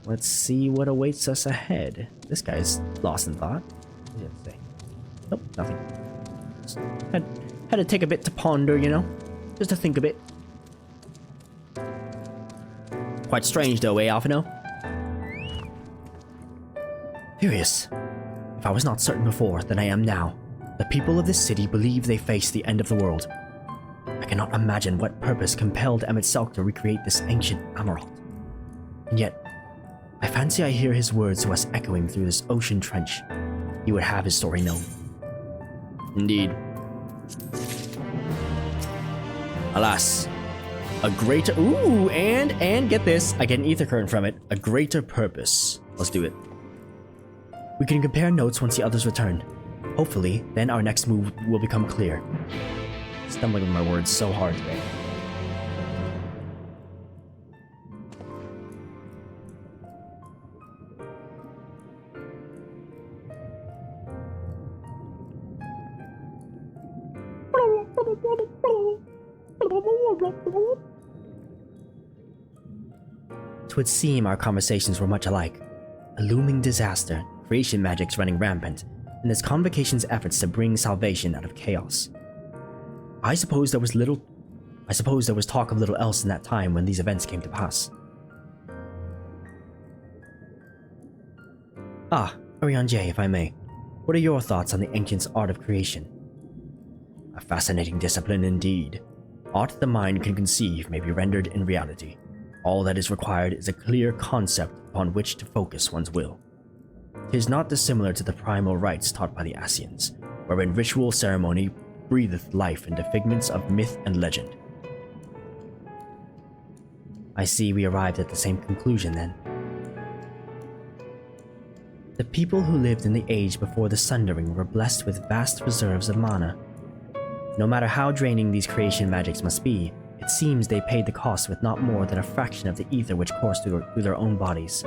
Let's see what awaits us ahead. This guy's lost in thought. What did it say? Nope, nothing. Just had to take a bit to ponder, you know? Just to think a bit. Quite strange though, eh, Alphino? Furious. If I was not certain before than I am now, the people of this city believe they face the end of the world. I cannot imagine what purpose compelled Emet-Selch to recreate this ancient emerald. And yet, I fancy I hear his words to us echoing through this ocean trench. He would have his story known. Indeed. Alas, a greater— ooh, and get this, I get an ether current from it. A greater purpose. Let's do it. We can compare notes once the others return. Hopefully, then our next move will become clear. Stumbling with my words so hard today. Twould seem our conversations were much alike. A looming disaster, creation magics running rampant, and this convocation's efforts to bring salvation out of chaos. I suppose there was talk of little else in that time when these events came to pass. Ah, Orion J, if I may. What are your thoughts on the ancients' art of creation? A fascinating discipline indeed. Art the mind can conceive may be rendered in reality. All that is required is a clear concept upon which to focus one's will. 'Tis not dissimilar to the primal rites taught by the Asians, wherein ritual ceremony breatheth life into figments of myth and legend. I see we arrived at the same conclusion then. The people who lived in the age before the Sundering were blessed with vast reserves of mana. No matter how draining these creation magics must be, it seems they paid the cost with not more than a fraction of the ether which coursed through their own bodies.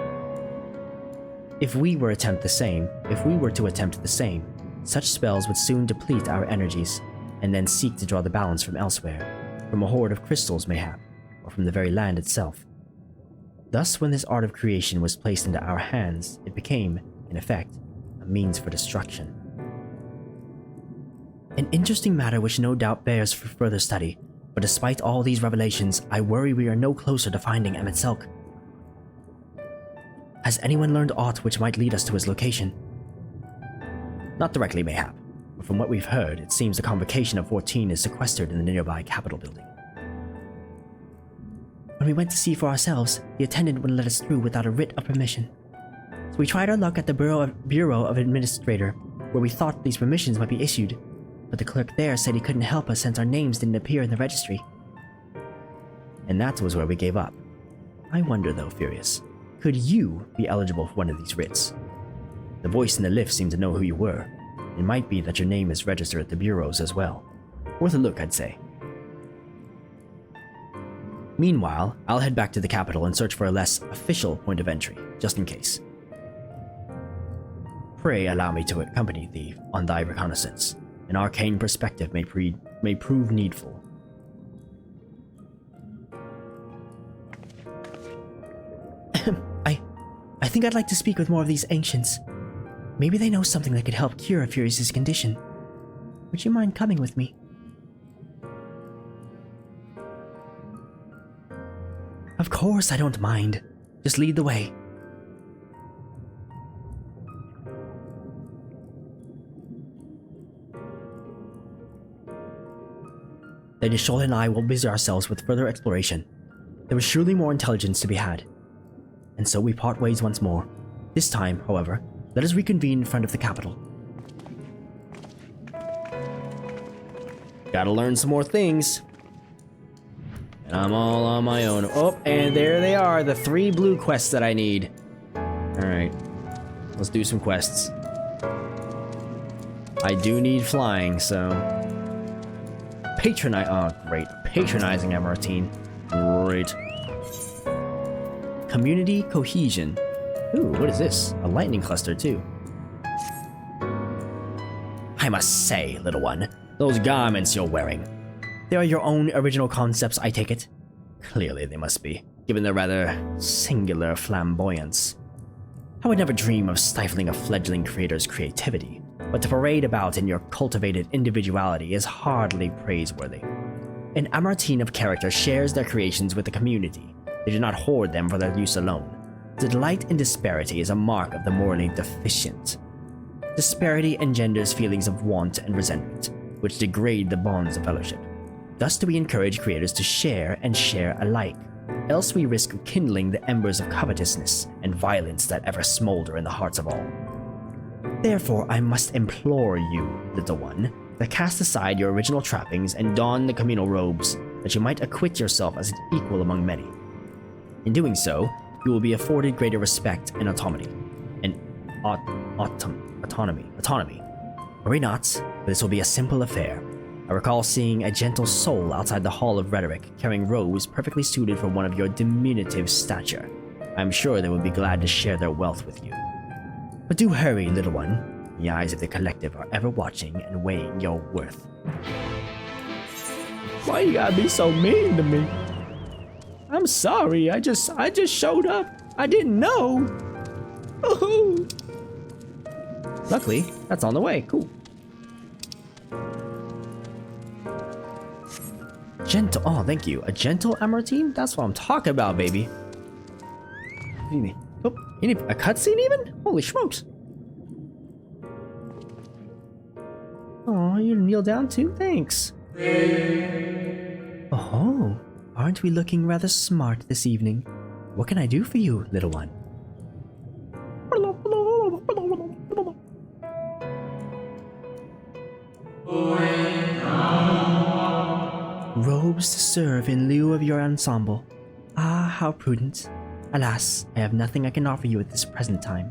If we were to attempt the same, such spells would soon deplete our energies, and then seek to draw the balance from elsewhere, from a hoard of crystals mayhap, or from the very land itself. Thus, when this art of creation was placed into our hands, it became, in effect, a means for destruction. An interesting matter which no doubt bears for further study, but despite all these revelations, I worry we are no closer to finding Emet-Selch. Has anyone learned aught which might lead us to his location? Not directly, mayhap, but from what we've heard, it seems the Convocation of 14 is sequestered in the nearby Capitol building. When we went to see for ourselves, the attendant wouldn't let us through without a writ of permission. So we tried our luck at the Bureau of Administrator, where we thought these permissions might be issued, but the clerk there said he couldn't help us since our names didn't appear in the registry. And that was where we gave up. I wonder though, Furious, could you be eligible for one of these writs? The voice in the lift seemed to know who you were. It might be that your name is registered at the bureaus as well. Worth a look, I'd say. Meanwhile, I'll head back to the capital and search for a less official point of entry, just in case. Pray allow me to accompany thee on thy reconnaissance. An arcane perspective may prove needful. I think I'd like to speak with more of these ancients. Maybe they know something that could help cure Furious's condition. Would you mind coming with me? Of course I don't mind. Just lead the way. Lady Scholl and I will busy ourselves with further exploration. There is surely more intelligence to be had. And so we part ways once more. This time, however, let us reconvene in front of the capital. Gotta learn some more things. And I'm all on my own. Oh, and there they are, the 3 blue quests that I need. Alright, let's do some quests. I do need flying, so... oh great, patronizing Emeraldine. Great. Community Cohesion. Ooh, what is this? A lightning cluster, too. I must say, little one, those garments you're wearing, they are your own original concepts, I take it? Clearly they must be, given their rather singular flamboyance. I would never dream of stifling a fledgling creator's creativity, but to parade about in your cultivated individuality is hardly praiseworthy. An Amartine of character shares their creations with the community. They do not hoard them for their use alone. The delight in disparity is a mark of the morally deficient. Disparity engenders feelings of want and resentment, which degrade the bonds of fellowship. Thus do we encourage creators to share and share alike, else we risk kindling the embers of covetousness and violence that ever smolder in the hearts of all. Therefore, I must implore you, little one, to cast aside your original trappings and don the communal robes, that you might acquit yourself as an equal among many. In doing so, you will be afforded greater respect and autonomy. Worry not, but this will be a simple affair. I recall seeing a gentle soul outside the Hall of Rhetoric, carrying robes perfectly suited for one of your diminutive stature. I am sure they would be glad to share their wealth with you. But do hurry, little one. The eyes of the collective are ever watching and weighing your worth. Why you gotta be so mean to me? I'm sorry, I just showed up. I didn't know. Ooh. Luckily, that's on the way. Cool. Gentle. Oh, thank you. A gentle Amartine? That's what I'm talking about, baby. What do you mean? Oh, you need a cutscene even? Holy smokes. Oh, you kneel down too? Thanks. Oh, aren't we looking rather smart this evening? What can I do for you, little one? Robes to serve in lieu of your ensemble. Ah, how prudent. Alas, I have nothing I can offer you at this present time.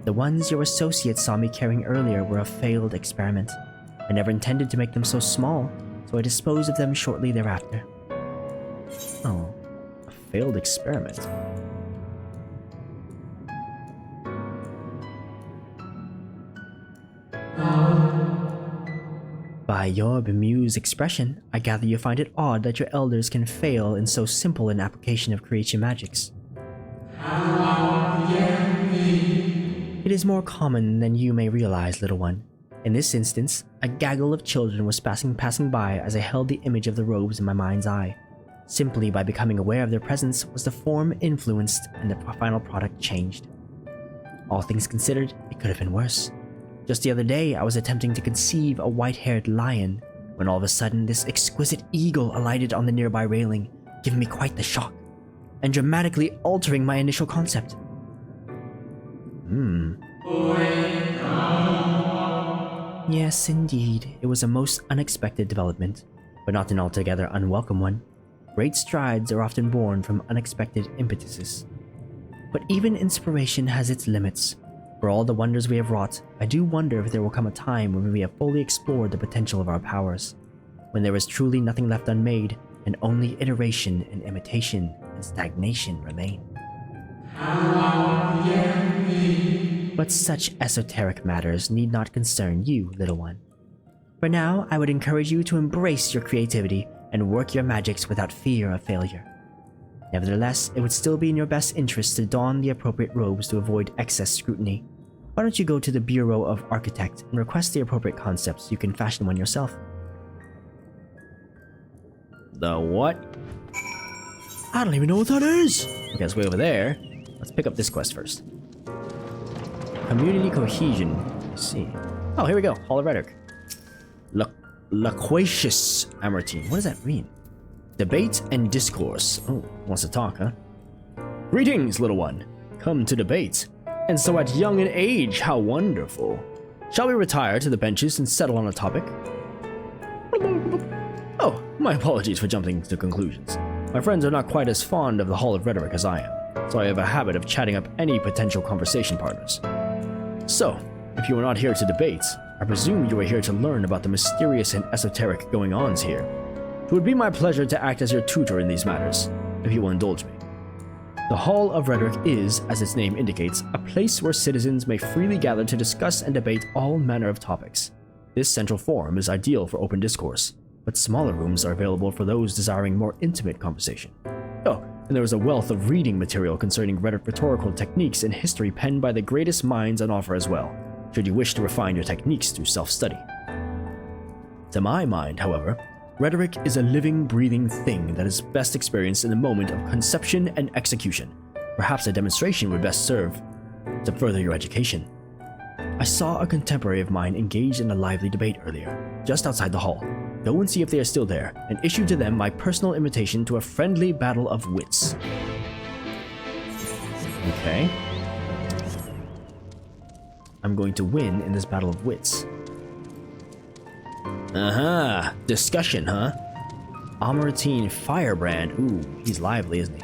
The ones your associates saw me carrying earlier were a failed experiment. I never intended to make them so small, so I disposed of them shortly thereafter. Oh, a failed experiment. By your bemused expression, I gather you find it odd that your elders can fail in so simple an application of creation magics. It is more common than you may realize, little one. In this instance, a gaggle of children was passing by as I held the image of the robes in my mind's eye. Simply by becoming aware of their presence was the form influenced and the final product changed. All things considered, it could have been worse. Just the other day, I was attempting to conceive a white-haired lion, when all of a sudden this exquisite eagle alighted on the nearby railing, giving me quite the shock, and dramatically altering my initial concept. Yes, indeed, it was a most unexpected development, but not an altogether unwelcome one. Great strides are often born from unexpected impetuses. But even inspiration has its limits. For all the wonders we have wrought, I do wonder if there will come a time when we have fully explored the potential of our powers, when there is truly nothing left unmade, and only iteration and imitation and stagnation remain. But such esoteric matters need not concern you, little one. For now, I would encourage you to embrace your creativity and work your magics without fear of failure. Nevertheless, it would still be in your best interest to don the appropriate robes to avoid excess scrutiny. Why don't you go to the Bureau of Architect and request the appropriate concepts so you can fashion one yourself? The what? I don't even know what that is! Okay, it's way over there. Let's pick up this quest first. Community Cohesion. Let's see. Oh, here we go. Hall of Rhetoric. Loquacious Amartine. What does that mean? Debate and Discourse. Oh, wants to talk, huh? Greetings, little one. Come to debate. And so at young in age, how wonderful. Shall we retire to the benches and settle on a topic? Oh, my apologies for jumping to conclusions. My friends are not quite as fond of the Hall of Rhetoric as I am, so I have a habit of chatting up any potential conversation partners. So, if you are not here to debate, I presume you are here to learn about the mysterious and esoteric going-ons here. It would be my pleasure to act as your tutor in these matters, if you will indulge me. The Hall of Rhetoric is, as its name indicates, a place where citizens may freely gather to discuss and debate all manner of topics. This central forum is ideal for open discourse, but smaller rooms are available for those desiring more intimate conversation. Oh, and there is a wealth of reading material concerning rhetorical techniques and history penned by the greatest minds on offer as well, should you wish to refine your techniques through self-study. To my mind, however, rhetoric is a living, breathing thing that is best experienced in the moment of conception and execution. Perhaps a demonstration would best serve to further your education. I saw a contemporary of mine engaged in a lively debate earlier, just outside the hall. Go and see if they are still there, and issue to them my personal invitation to a friendly battle of wits. Okay. I'm going to win in this battle of wits. Aha! Discussion, huh? Amarantine Firebrand. Ooh, he's lively, isn't he?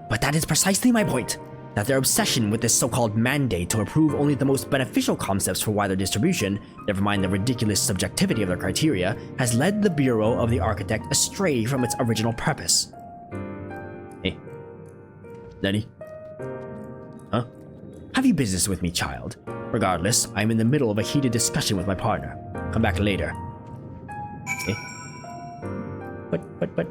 But that is precisely my point. That their obsession with this so-called mandate to approve only the most beneficial concepts for wider distribution, never mind the ridiculous subjectivity of their criteria, has led the Bureau of the Architect astray from its original purpose. Hey. Lenny? Huh? Have you business with me, child? Regardless, I am in the middle of a heated discussion with my partner. Come back later. Eh? But...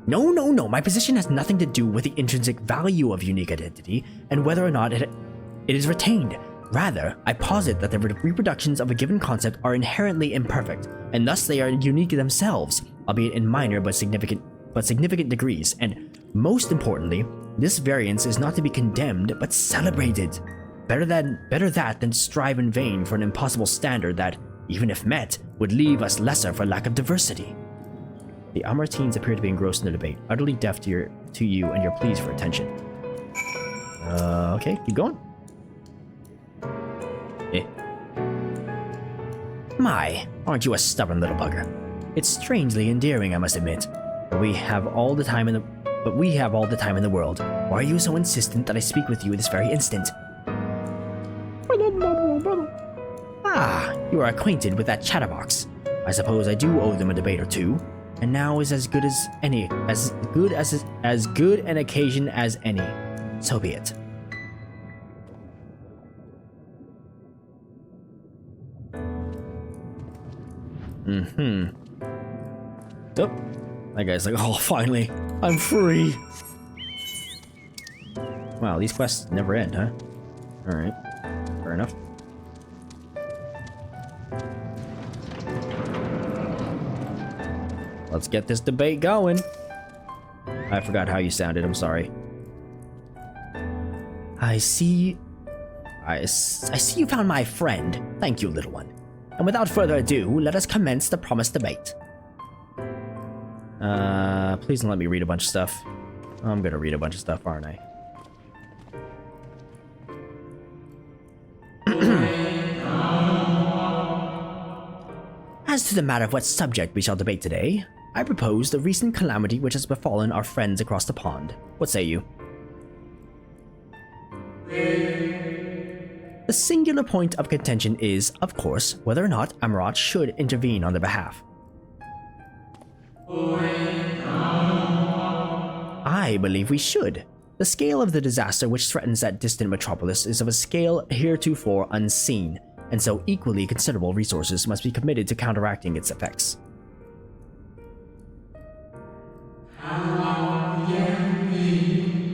No. My position has nothing to do with the intrinsic value of unique identity and whether or not it is retained. Rather, I posit that the reproductions of a given concept are inherently imperfect, and thus they are unique themselves, albeit in minor but significant degrees, and most importantly, this variance is not to be condemned but celebrated. Better that than strive in vain for an impossible standard that, even if met, would leave us lesser for lack of diversity. The Amarantines appear to be engrossed in the debate, utterly deaf to you and your pleas for attention. Okay, keep going. Eh. My, aren't you a stubborn little bugger? It's strangely endearing, I must admit. But we have all the time in the world. Why are you so insistent that I speak with you this very instant? Ah, you are acquainted with that chatterbox. I suppose I do owe them a debate or two, and now is as good an occasion as any. So be it. Oh, that guy's like, oh, finally, I'm free. Wow, these quests never end, huh? Alright, fair enough. Let's get this debate going. I forgot how you sounded, I'm sorry. I see you found my friend. Thank you, little one. And without further ado, let us commence the promised debate. Please don't let me read a bunch of stuff. I'm gonna read a bunch of stuff, aren't I? As to the matter of what subject we shall debate today, I propose the recent calamity which has befallen our friends across the pond. What say you? The singular point of contention is, of course, whether or not Amarat should intervene on their behalf. I believe we should. The scale of the disaster which threatens that distant metropolis is of a scale heretofore unseen, and so equally considerable resources must be committed to counteracting its effects.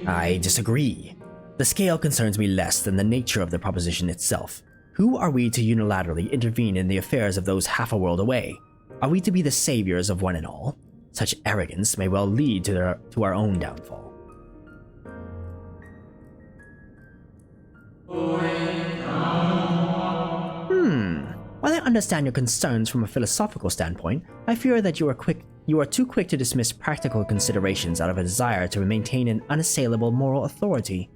I disagree. The scale concerns me less than the nature of the proposition itself. Who are we to unilaterally intervene in the affairs of those half a world away? Are we to be the saviors of one and all? Such arrogance may well lead to our own downfall. While I understand your concerns from a philosophical standpoint, I fear that you are too quick to dismiss practical considerations out of a desire to maintain an unassailable moral authority.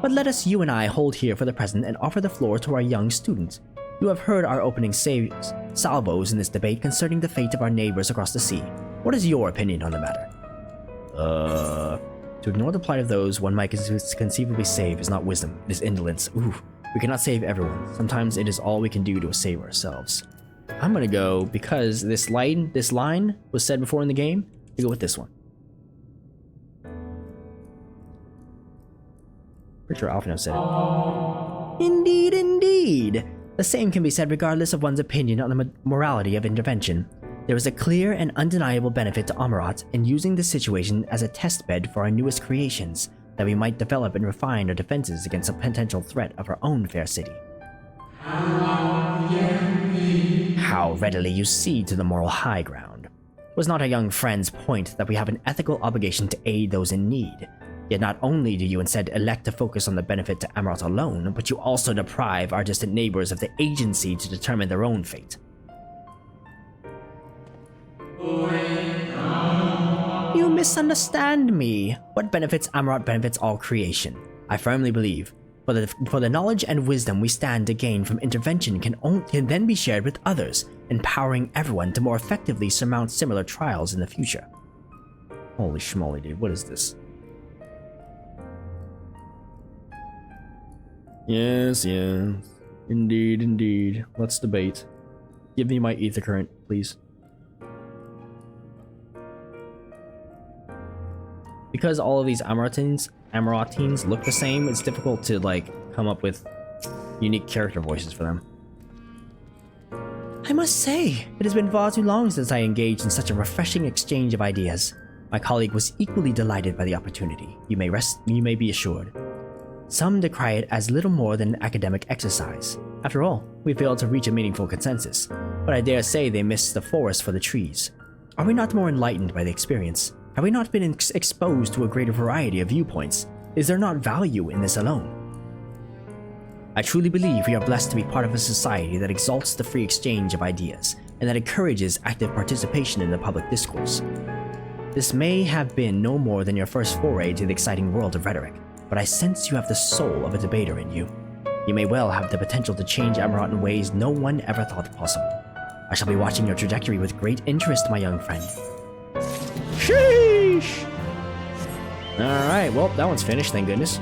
But let us, you and I, hold here for the present and offer the floor to our young student. You have heard our opening salvos in this debate concerning the fate of our neighbors across the sea. What is your opinion on the matter? To ignore the plight of those one might conceivably save is not wisdom, it is indolence. Ooh, we cannot save everyone. Sometimes it is all we can do to save ourselves. I'm gonna go, because this line was said before in the game, to go with this one. Pretty sure Alphino said it. Indeed, indeed. The same can be said regardless of one's opinion on the morality of intervention. There is a clear and undeniable benefit to Amarat in using this situation as a test bed for our newest creations, that we might develop and refine our defenses against a potential threat of our own fair city. How readily you see to the moral high ground. Was not our young friend's point that we have an ethical obligation to aid those in need? Yet not only do you instead elect to focus on the benefit to Amarat alone, but you also deprive our distant neighbors of the agency to determine their own fate. You misunderstand me. What benefits Amarat benefits all creation. I firmly believe, for the knowledge and wisdom we stand to gain from intervention can then be shared with others, empowering everyone to more effectively surmount similar trials in the future. Holy schmoly, dude, what is this? Yes, yes. Indeed, indeed. Let's debate. Give me my ether current, please. Because all of these Amaratines look the same, it's difficult to, like, come up with unique character voices for them. I must say, it has been far too long since I engaged in such a refreshing exchange of ideas. My colleague was equally delighted by the opportunity, you may be assured. Some decry it as little more than an academic exercise. After all, we failed to reach a meaningful consensus, but I dare say they missed the forest for the trees. Are we not more enlightened by the experience? Have we not been exposed to a greater variety of viewpoints? Is there not value in this alone? I truly believe we are blessed to be part of a society that exalts the free exchange of ideas, and that encourages active participation in the public discourse. This may have been no more than your first foray to the exciting world of rhetoric, but I sense you have the soul of a debater in you. You may well have the potential to change Amarat in ways no one ever thought possible. I shall be watching your trajectory with great interest, my young friend. Sheesh! Alright, well, that one's finished, thank goodness.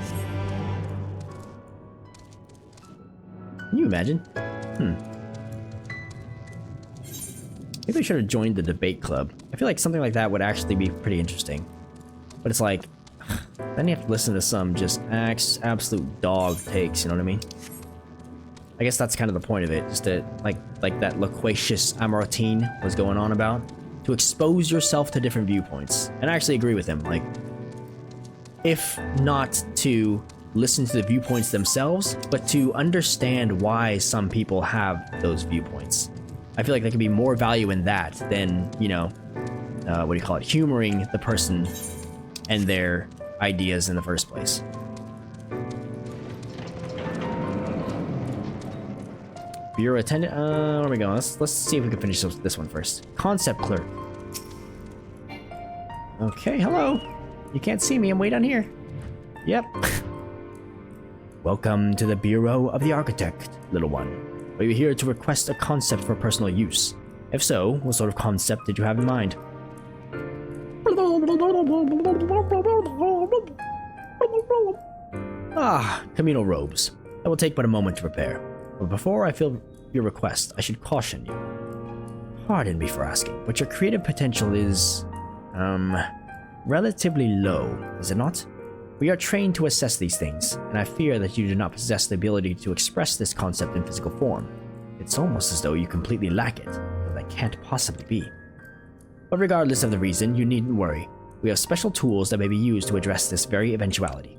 Can you imagine? Maybe I should have joined the debate club. I feel like something like that would actually be pretty interesting. But it's like, then you have to listen to some just absolute dog takes, you know what I mean? I guess that's kind of the point of it, just to, like that loquacious Amaratine was going on about. To expose yourself to different viewpoints. And I actually agree with him, like, if not to listen to the viewpoints themselves, but to understand why some people have those viewpoints. I feel like there could be more value in that than, you know, what do you call it, humoring the person and their ideas in the first place. Bureau attendant, where are we going? Let's see if we can finish this one first. Concept clerk. Okay, hello. You can't see me, I'm way down here. Yep. Welcome to the Bureau of the Architect, little one. Are you here to request a concept for personal use? If so, what sort of concept did you have in mind? Ah, communal robes. That will take but a moment to prepare. But before I fill your request, I should caution you. Pardon me for asking, but your creative potential is, relatively low, is it not? We are trained to assess these things, and I fear that you do not possess the ability to express this concept in physical form. It's almost as though you completely lack it, though that can't possibly be. But regardless of the reason, you needn't worry. We have special tools that may be used to address this very eventuality.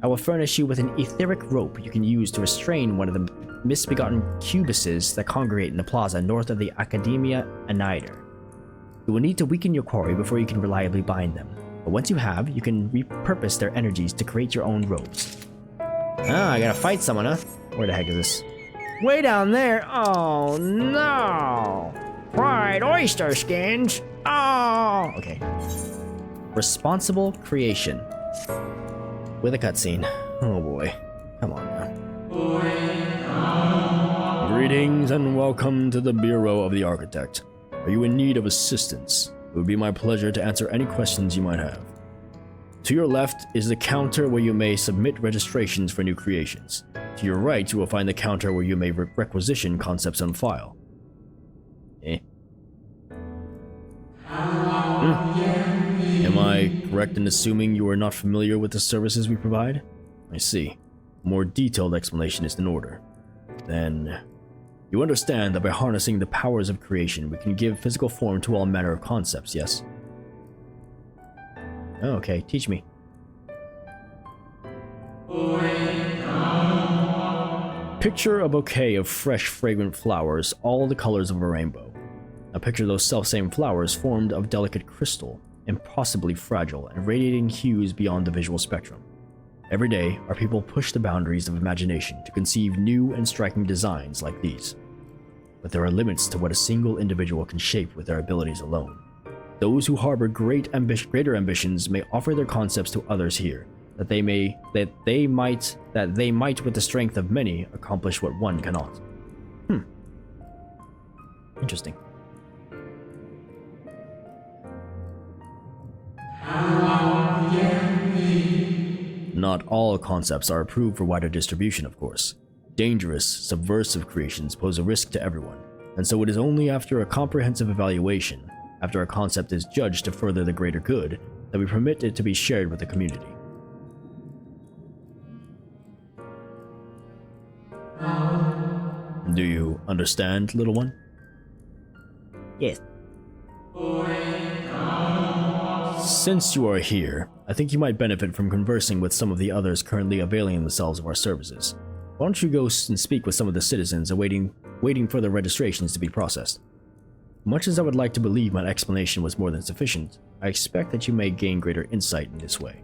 I will furnish you with an etheric rope you can use to restrain one of the misbegotten cubuses that congregate in the plaza north of the Academia Aether. You will need to weaken your quarry before you can reliably bind them, but once you have, you can repurpose their energies to create your own robes. Ah, I gotta fight someone, huh? Where the heck is this? Way down there! Oh no! Fried oyster skins! Oh! Okay. Responsible creation. With a cutscene. Oh boy. Come on now. Greetings and welcome to the Bureau of the Architect. Are you in need of assistance? It would be my pleasure to answer any questions you might have. To your left is the counter where you may submit registrations for new creations. To your right, you will find the counter where you may requisition concepts on file. Eh. Am I correct in assuming you are not familiar with the services we provide? I see. A more detailed explanation is in order. Then, you understand that by harnessing the powers of creation, we can give physical form to all manner of concepts, yes? Oh, okay, teach me. Picture a bouquet of fresh, fragrant flowers, all the colors of a rainbow. Now picture those self-same flowers formed of delicate crystal, impossibly fragile and radiating hues beyond the visual spectrum. Every day, our people push the boundaries of imagination to conceive new and striking designs like these. But there are limits to what a single individual can shape with their abilities alone. Those who harbor greater ambitions may offer their concepts to others here, that they might with the strength of many accomplish what one cannot. Interesting. Not all concepts are approved for wider distribution, of course. Dangerous, subversive creations pose a risk to everyone, and so it is only after a comprehensive evaluation, after a concept is judged to further the greater good, that we permit it to be shared with the community. Do you understand, little one? Yes. Since you are here, I think you might benefit from conversing with some of the others currently availing themselves of our services. Why don't you go and speak with some of the citizens waiting for their registrations to be processed? Much as I would like to believe my explanation was more than sufficient, I expect that you may gain greater insight in this way.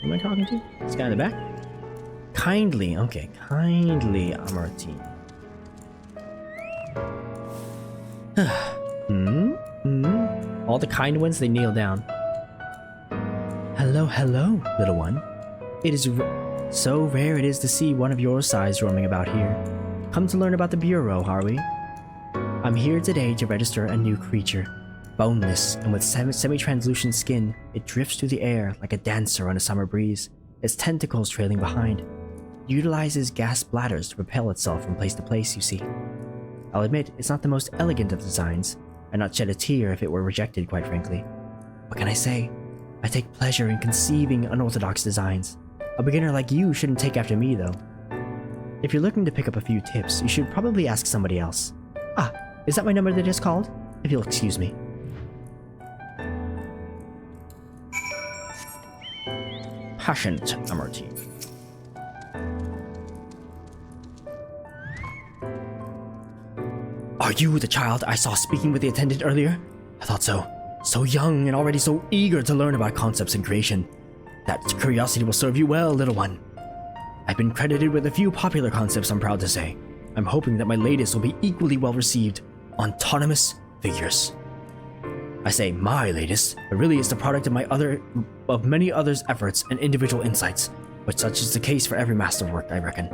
Who am I talking to? This guy in the back? Kindly, okay, kindly, Amartine. All the kind ones, they kneel down. Hello, hello, little one. It is so rare it is to see one of your size roaming about here. Come to learn about the Bureau, are we? I'm here today to register a new creature. Boneless and with semi-translucent skin, it drifts through the air like a dancer on a summer breeze, its tentacles trailing behind. It utilizes gas bladders to propel itself from place to place, you see. I'll admit, it's not the most elegant of designs. I'd not shed a tear if it were rejected, quite frankly. What can I say? I take pleasure in conceiving unorthodox designs. A beginner like you shouldn't take after me, though. If you're looking to pick up a few tips, you should probably ask somebody else. Ah, is that my number they just called? If you'll excuse me. Passionate, Amartine. Are you the child I saw speaking with the attendant earlier? I thought so. So young and already so eager to learn about concepts and creation. That curiosity will serve you well, little one. I've been credited with a few popular concepts, I'm proud to say. I'm hoping that my latest will be equally well received. Autonomous figures. I say my latest, but really it's the product of many others' efforts and individual insights, but such is the case for every masterwork, I reckon.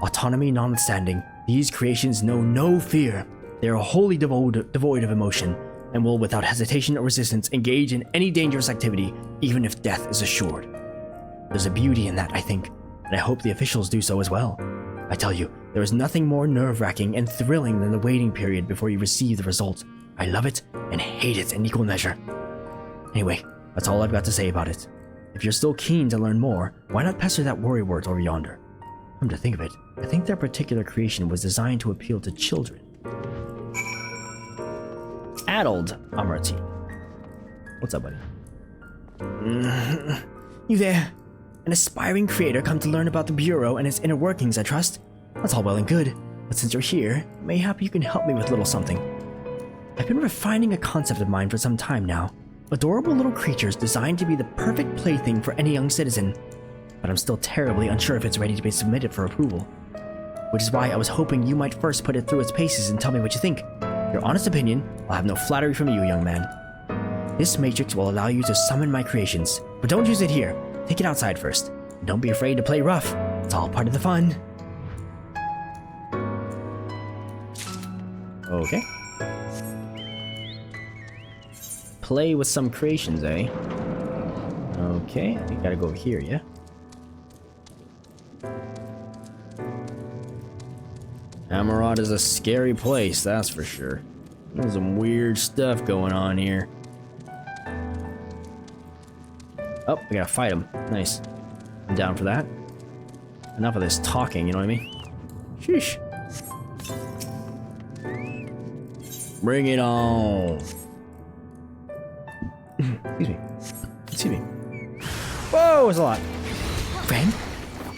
Autonomy notwithstanding, these creations know no fear. They are wholly devoid of emotion, and will without hesitation or resistance engage in any dangerous activity, even if death is assured. There's a beauty in that, I think, and I hope the officials do so as well. I tell you, there is nothing more nerve-wracking and thrilling than the waiting period before you receive the result. I love it and hate it in equal measure. Anyway, that's all I've got to say about it. If you're still keen to learn more, why not pester that worrywart over yonder? Come to think of it, I think their particular creation was designed to appeal to children. Addled, Amartine. What's up, buddy? You there? An aspiring creator come to learn about the Bureau and its inner workings, I trust? That's all well and good, but since you're here, mayhap you can help me with a little something. I've been refining a concept of mine for some time now. Adorable little creatures designed to be the perfect plaything for any young citizen. But I'm still terribly unsure if it's ready to be submitted for approval. Which is why I was hoping you might first put it through its paces and tell me what you think. Your honest opinion, I'll have no flattery from you, young man. This matrix will allow you to summon my creations, but don't use it here. Take it outside first. And don't be afraid to play rough. It's all part of the fun. Okay. Play with some creations, eh? Okay, we gotta go over here, yeah? Amarad is a scary place, that's for sure. There's some weird stuff going on here. Oh, we gotta fight him. Nice. I'm down for that. Enough of this talking, you know what I mean? Sheesh. Bring it on. Excuse me. Excuse me. Whoa, it's a lot. Friend?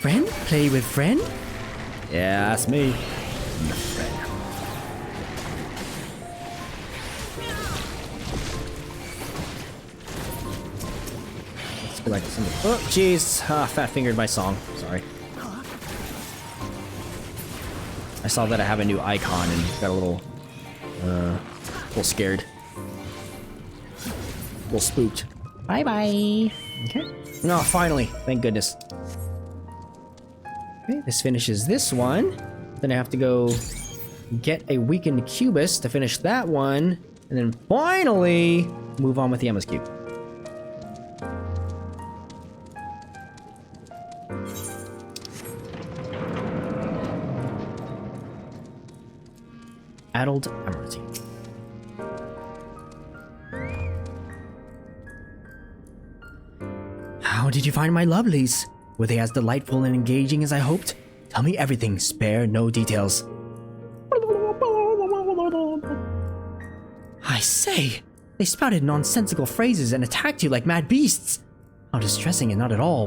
Friend? Play with friend? Yeah, that's me. I'm the friend. Let's go back to some. Oh, jeez. Fat fingered my song. Sorry. I saw that I have a new icon and got a little scared. A little spooked. Bye bye. Okay. No, finally. Thank goodness. Okay, this finishes this one. Then I have to go get a weakened Cubus to finish that one. And then finally move on with the MSQ. Adult Emeralty. How did you find my lovelies? Were they as delightful and engaging as I hoped? Tell me everything, spare no details. I say, they spouted nonsensical phrases and attacked you like mad beasts. How distressing and not at all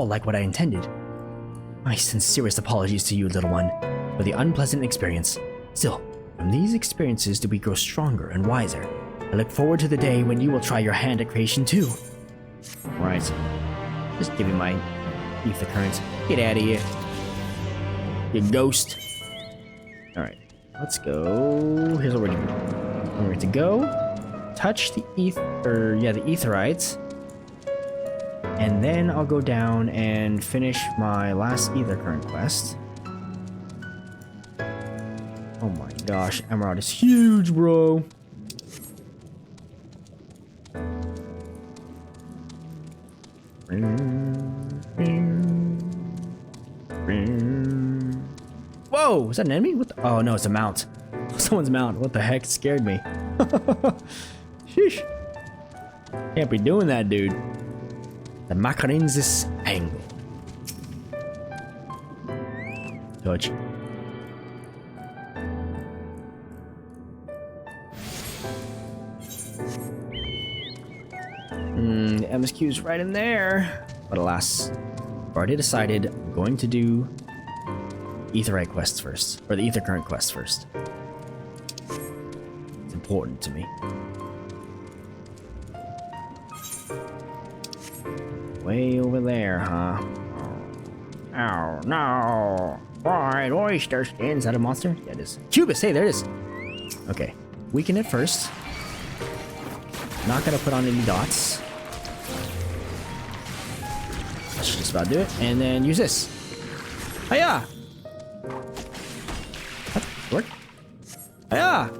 like what I intended. My sincerest apologies to you, little one, for the unpleasant experience. Still, from these experiences do we grow stronger and wiser. I look forward to the day when you will try your hand at creation too. Right. Just give me my ether current. Get out of here. You ghost. Alright. Let's go. Here's what we're gonna do. We're going to go. Touch the the Aetherites. And then I'll go down and finish my last ether current quest. Oh my gosh, Emerald is huge, bro. Whoa, was that an enemy? What the? Oh no, it's a mount. Someone's mount. What the heck? It scared me. Sheesh. Can't be doing that, dude. The Macarensis angle. Touch. The MSQ is right in there. But alas, I've already decided I'm going to do Aetherite quests first. Or the Ether Current quests first. It's important to me. Way over there, huh? Oh, no. Fried oyster skin. Is that a monster? Yeah, it is. Cubus, hey, there it is. Okay. Weaken it first. Not gonna put on any dots. That should just about do it. And then use this. Hiya! What? Work? Hiya!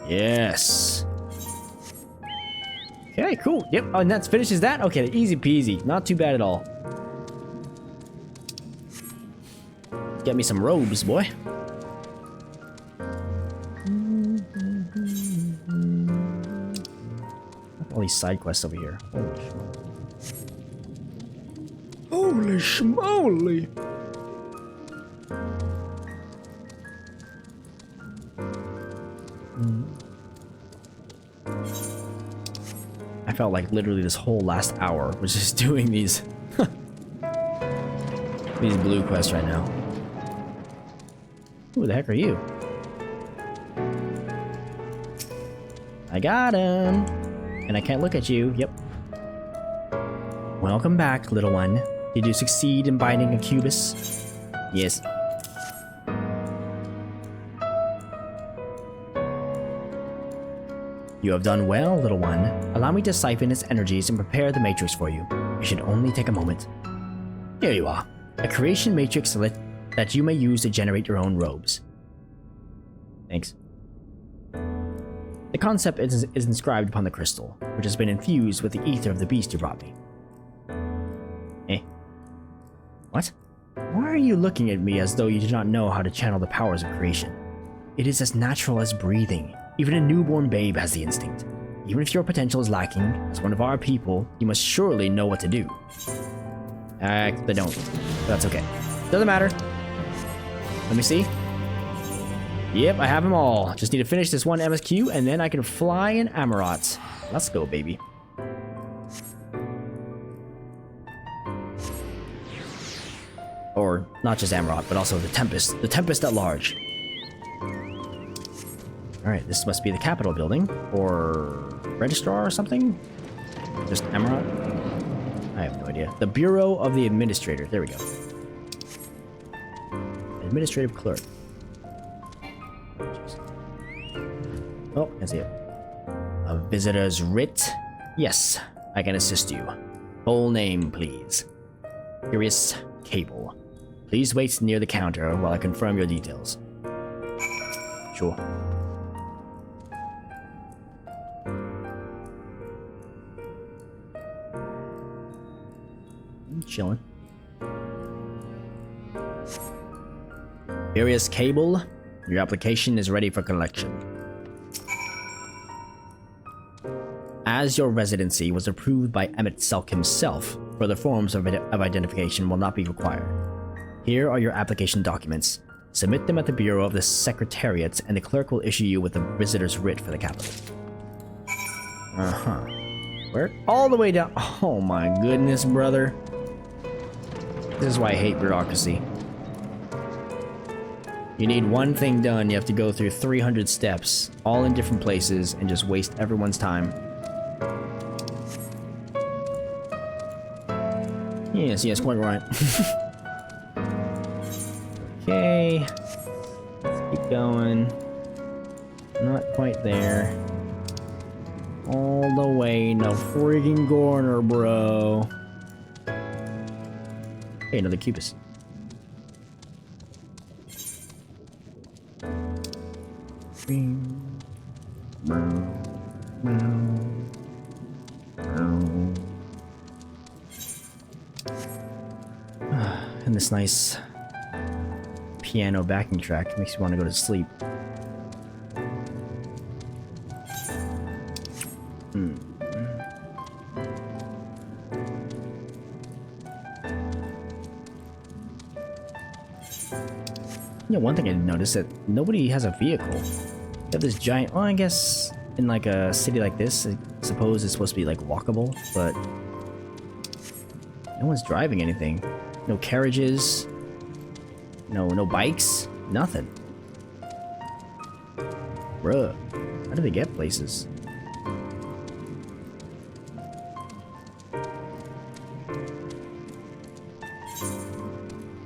Yes. Okay, cool. Yep. Oh, and that finishes that? Okay, easy peasy. Not too bad at all. Get me some robes, boy. All these side quests over here. Holy schmoly! I felt like literally this whole last hour was just doing these these blue quests right now. Who the heck are you? I got him! And I can't look at you. Yep. Welcome back, little one. Did you succeed in binding a Cubus? Yes. You have done well, little one. Allow me to siphon its energies and prepare the matrix for you. It should only take a moment. Here you are. A creation matrix that you may use to generate your own robes. Thanks. The concept is inscribed upon the crystal, which has been infused with the ether of the beast you brought me. Eh? What? Why are are you looking at me as though you do not know how to channel the powers of creation? It is as natural as breathing. Even a newborn babe has the instinct. Even if your potential is lacking, as one of our people, you must surely know what to do. They don't. But that's okay. Doesn't matter. Let me see. Yep, I have them all. Just need to finish this one MSQ, and then I can fly in Amarot. Let's go, baby. Or not just Amarot, but also the Tempest. The Tempest at large. Alright, this must be the Capitol building. Or Registrar or something? Just Amarot? I have no idea. The Bureau of the Administrator. There we go. Administrative Clerk. Jeez. Oh, can't see it. A visitor's writ? Yes, I can assist you. Full name, please. Curious Cable. Please wait near the counter while I confirm your details. Sure. I'm chilling. Curious Cable, your application is ready for collection. As your residency was approved by Emmett Selk himself, further forms of identification will not be required. Here are your application documents. Submit them at the Bureau of the Secretariat, and the clerk will issue you with a visitor's writ for the capital. Uh-huh. Where? All the way down. Oh my goodness, brother. This is why I hate bureaucracy. You need one thing done, you have to go through 300 steps, all in different places, and just waste everyone's time. Yes, quite right. Okay. Let's keep going. Not quite there. All the way, no freaking corner, bro. Hey, another Cubus. And this nice piano backing track makes you want to go to sleep. Yeah, one thing I did notice that nobody has a vehicle. You have this giant. Well, I guess in like a city like this, I suppose it's supposed to be like walkable, but no one's driving anything. No carriages. No bikes. Nothing. Bruh, how do they get places?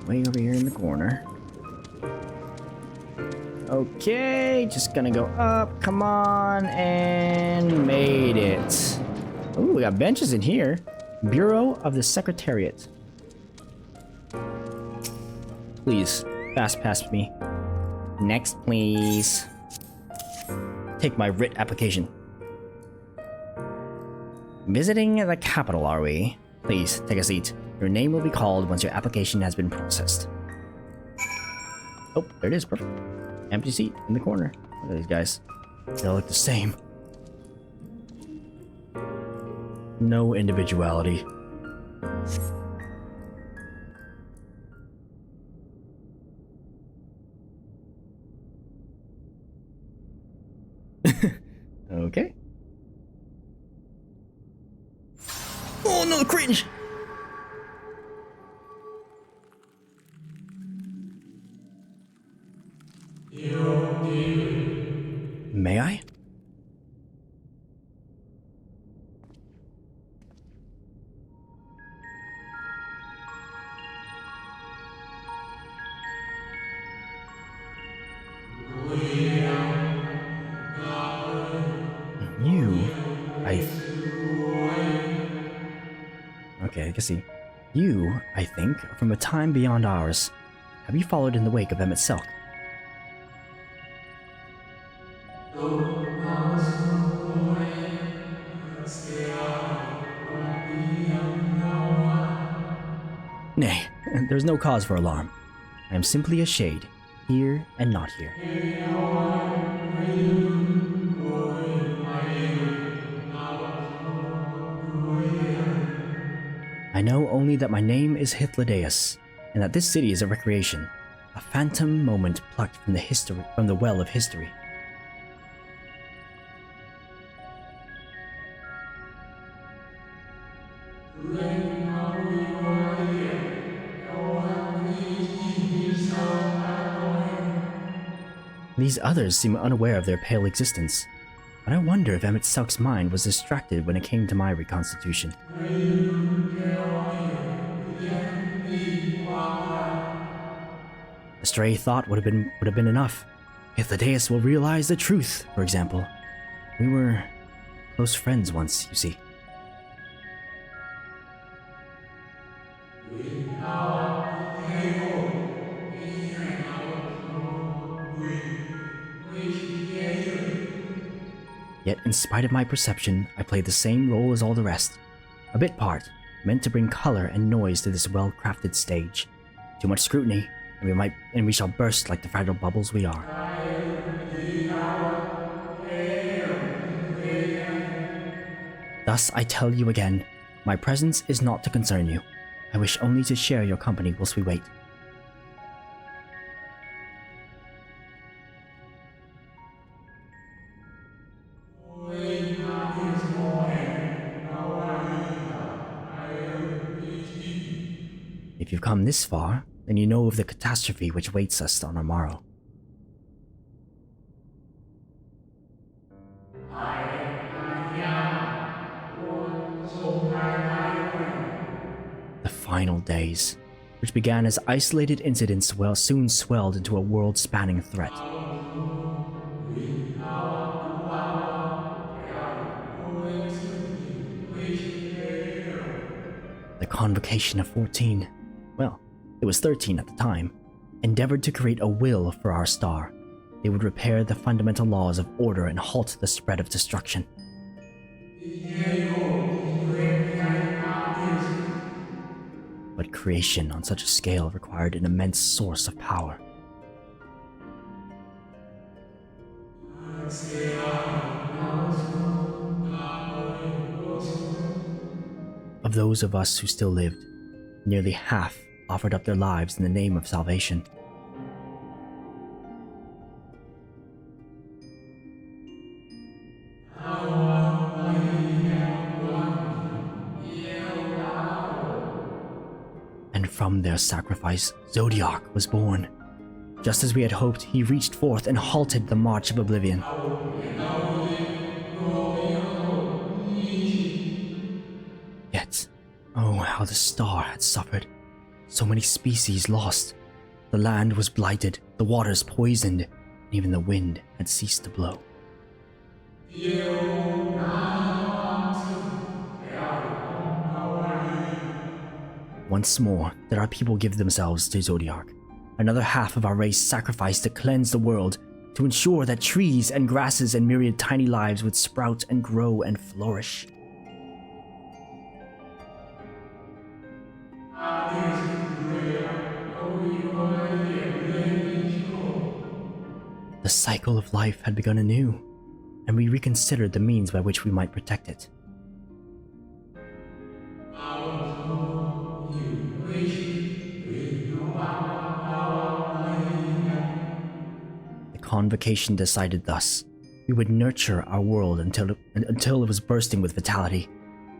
Way over here in the corner. Okay, just gonna go up, come on, and made it. Ooh, we got benches in here. Bureau of the Secretariat. Please, fast pass me. Next, please. Take my writ application. Visiting the capital, are we? Please, take a seat. Your name will be called once your application has been processed. Oh, there it is, perfect. Empty seat in the corner. Look at these guys. They all look the same. No individuality. Okay. Oh no, cringe! May I? Okay, I can see. You, I think, are from a time beyond ours. Have you followed in the wake of Emmett Selk? Nay, there's no cause for alarm. I am simply a shade, here and not here. I know only that my name is Hythlodaeus, and that this city is a recreation, a phantom moment plucked from the well of history. These others seem unaware of their pale existence, but I wonder if Emmett Selk's mind was distracted when it came to my reconstitution. A stray thought would have been enough. Hythlodaeus will realize the truth, for example. We were close friends once, you see. Yet, in spite of my perception, I played the same role as all the rest. A bit part, meant to bring color and noise to this well-crafted stage. Too much scrutiny, and we shall burst like the fragile bubbles we are. Thus, I tell you again, my presence is not to concern you. I wish only to share your company whilst we wait. If you've come this far, then you know of the catastrophe which waits us on our morrow. The final days, which began as isolated incidents, soon swelled into a world-spanning threat. The Convocation of 14, well, it was 13 at the time, endeavored to create a will for our star. They would repair the fundamental laws of order and halt the spread of destruction. But creation on such a scale required an immense source of power. Of those of us who still lived, nearly half offered up their lives in the name of salvation. And from their sacrifice, Zodiac was born. Just as we had hoped, he reached forth and halted the march of oblivion. Yet, oh, how the star had suffered. So many species lost. The land was blighted, the waters poisoned, and even the wind had ceased to blow. Once more did our people give themselves to Zodiac. Another half of our race sacrificed to cleanse the world, to ensure that trees and grasses and myriad tiny lives would sprout and grow and flourish. The cycle of life had begun anew, and we reconsidered the means by which we might protect it. The Convocation decided thus. We would nurture our world until it was bursting with vitality.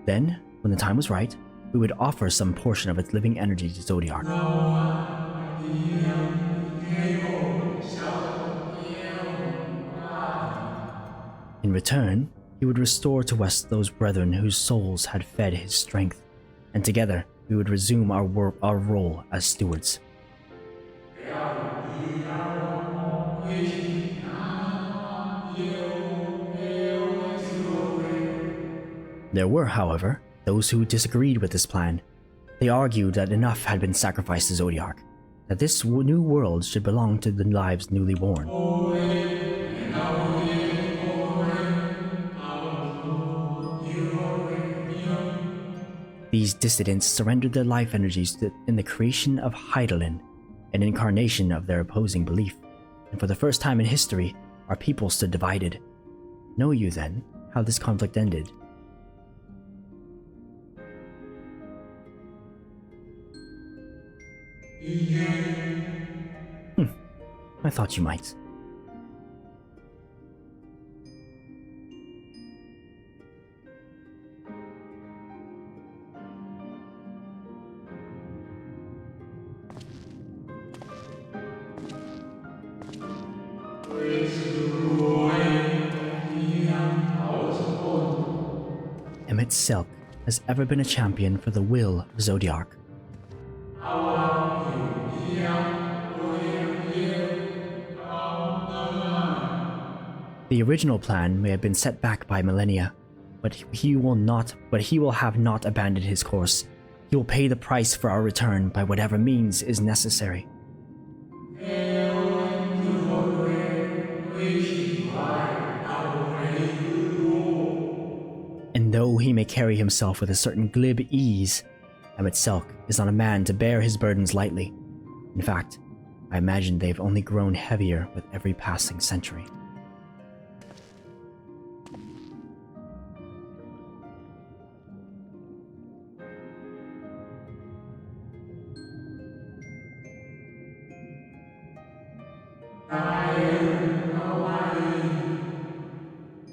Then, when the time was right, we would offer some portion of its living energy to Zodiac. In return, he would restore to us those brethren whose souls had fed his strength, and together we would resume our role as stewards. There were, however, those who disagreed with this plan. They argued that enough had been sacrificed to Zodiac, that this new world should belong to the lives newly born. These dissidents surrendered their life energies in the creation of Hydaelyn, an incarnation of their opposing belief, and for the first time in history, our people stood divided. Know you, then, how this conflict ended? I thought you might. Emmett Selk has ever been a champion for the will of Zodiac. The original plan may have been set back by millennia, but he will have not abandoned his course. He will pay the price for our return by whatever means is necessary. And though he may carry himself with a certain glib ease, Emmett Selk is not a man to bear his burdens lightly. In fact, I imagine they've only grown heavier with every passing century.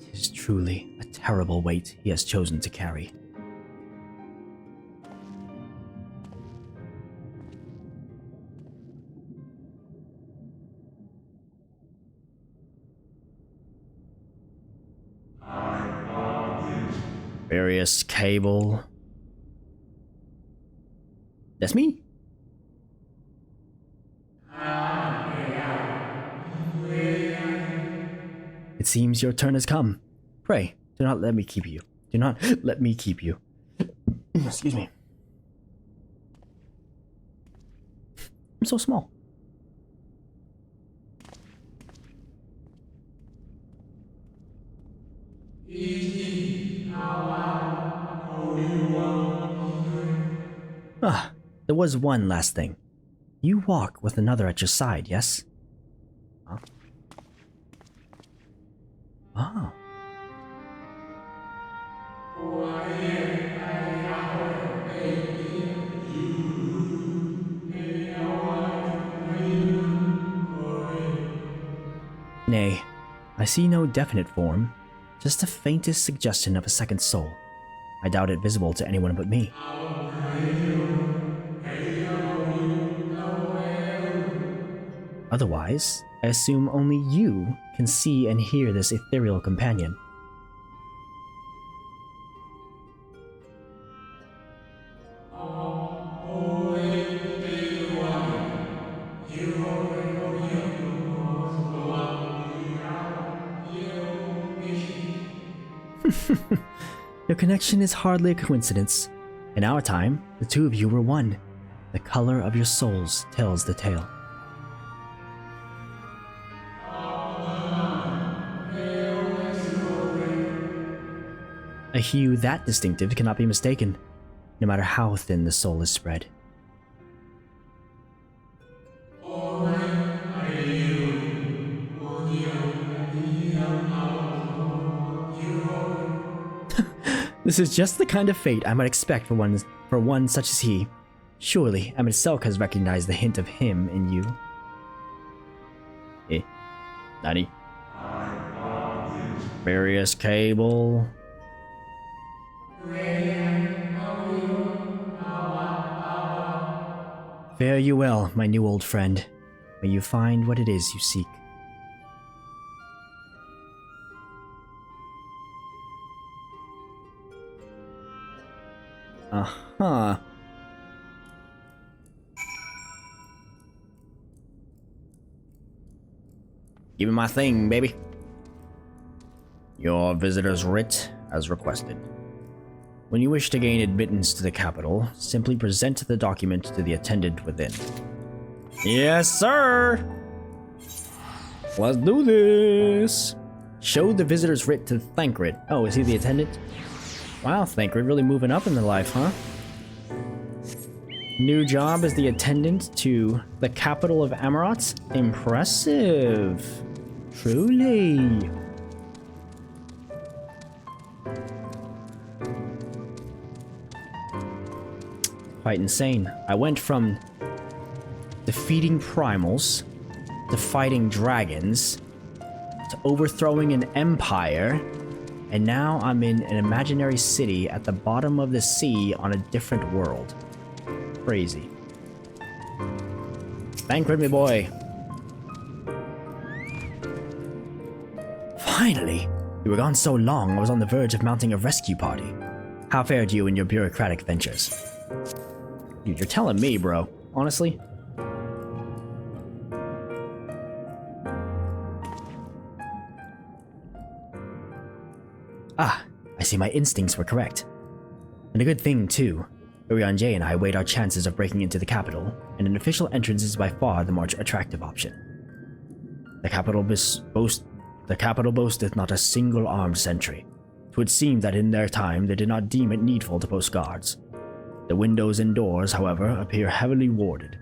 It is truly a terrible weight he has chosen to carry. Various cable. That's me? It seems your turn has come. Pray, do not let me keep you. Do not let me keep you. Excuse me. I'm so small. Ah, there was one last thing. You walk with another at your side, yes? Huh? Oh. Nay, I see no definite form, just the faintest suggestion of a second soul. I doubt it visible to anyone but me. Otherwise, I assume only you can see and hear this ethereal companion. Your connection is hardly a coincidence. In our time, the two of you were one. The color of your souls tells the tale. A hue that distinctive cannot be mistaken, no matter how thin the soul is spread. This is just the kind of fate I might expect for one such as he. Surely, Emmett Selk has recognized the hint of him in you. Nani? Various cable. Fare you well, my new old friend. May you find what it is you seek. Uh-huh. Give me my thing, baby. Your visitor's writ, as requested. When you wish to gain admittance to the capital, simply present the document to the attendant within. Yes, sir! Let's do this! Show the visitor's writ to Thancred. Oh, is he the attendant? Wow, Thancred really moving up in the life, huh? New job as the attendant to the capital of Amaroth. Impressive. Truly. Quite insane. I went from defeating primals to fighting dragons to overthrowing an empire, and now I'm in an imaginary city at the bottom of the sea on a different world. Crazy. Banquet, me boy. Finally! You were gone so long, I was on the verge of mounting a rescue party. How fared you in your bureaucratic ventures? Dude, you're telling me, bro. Honestly? Ah, I see my instincts were correct. And a good thing, too. Urian J and I weighed our chances of breaking into the capital, and an official entrance is by far the more attractive option. The capital boasteth not a single armed sentry. 'Twould seem that in their time they did not deem it needful to post guards. The windows and doors, however, appear heavily warded.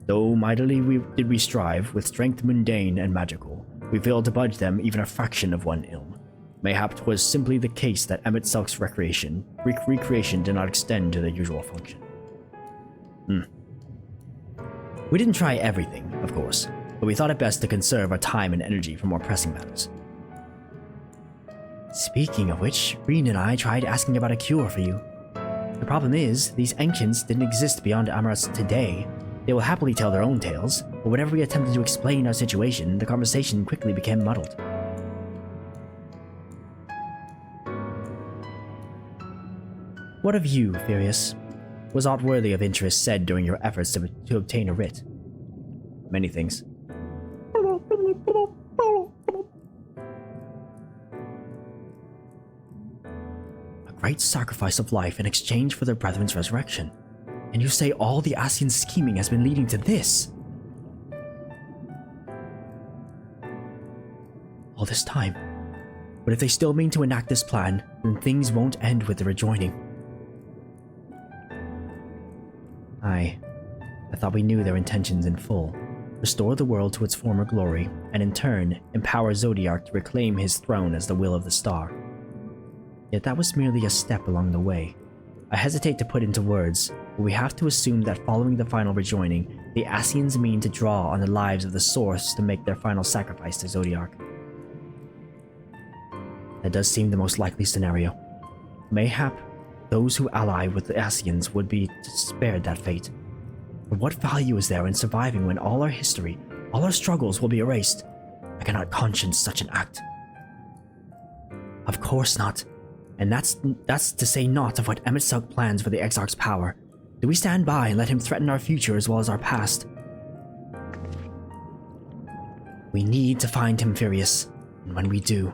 Though mightily did we strive, with strength mundane and magical, we failed to budge them even a fraction of one ilm. Mayhap 'twas simply the case that Emet-Selk's recreation did not extend to the usual function. We didn't try everything, of course, but we thought it best to conserve our time and energy for more pressing matters. Speaking of which, Reen and I tried asking about a cure for you. The problem is, these ancients didn't exist beyond Amaras today. They will happily tell their own tales, but whenever we attempted to explain our situation, the conversation quickly became muddled. What of you, Furious? Was aught worthy of interest said during your efforts to obtain a writ? Many things. A great sacrifice of life in exchange for their brethren's resurrection. And you say all the Ascian scheming has been leading to this? All this time. But if they still mean to enact this plan, then things won't end with the rejoining. I thought we knew their intentions in full. Restore the world to its former glory, and in turn, empower Zodiark to reclaim his throne as the will of the star. Yet that was merely a step along the way. I hesitate to put into words, but we have to assume that following the final rejoining, the Ascians mean to draw on the lives of the Source to make their final sacrifice to Zodiark. That does seem the most likely scenario. Mayhap those who ally with the Ascians would be spared that fate. But what value is there in surviving when all our history, all our struggles will be erased? I cannot conscience such an act. Of course not. And that's to say naught of what Emet-Selk plans for the Exarch's power. Do we stand by and let him threaten our future as well as our past? We need to find him, Furious. And when we do,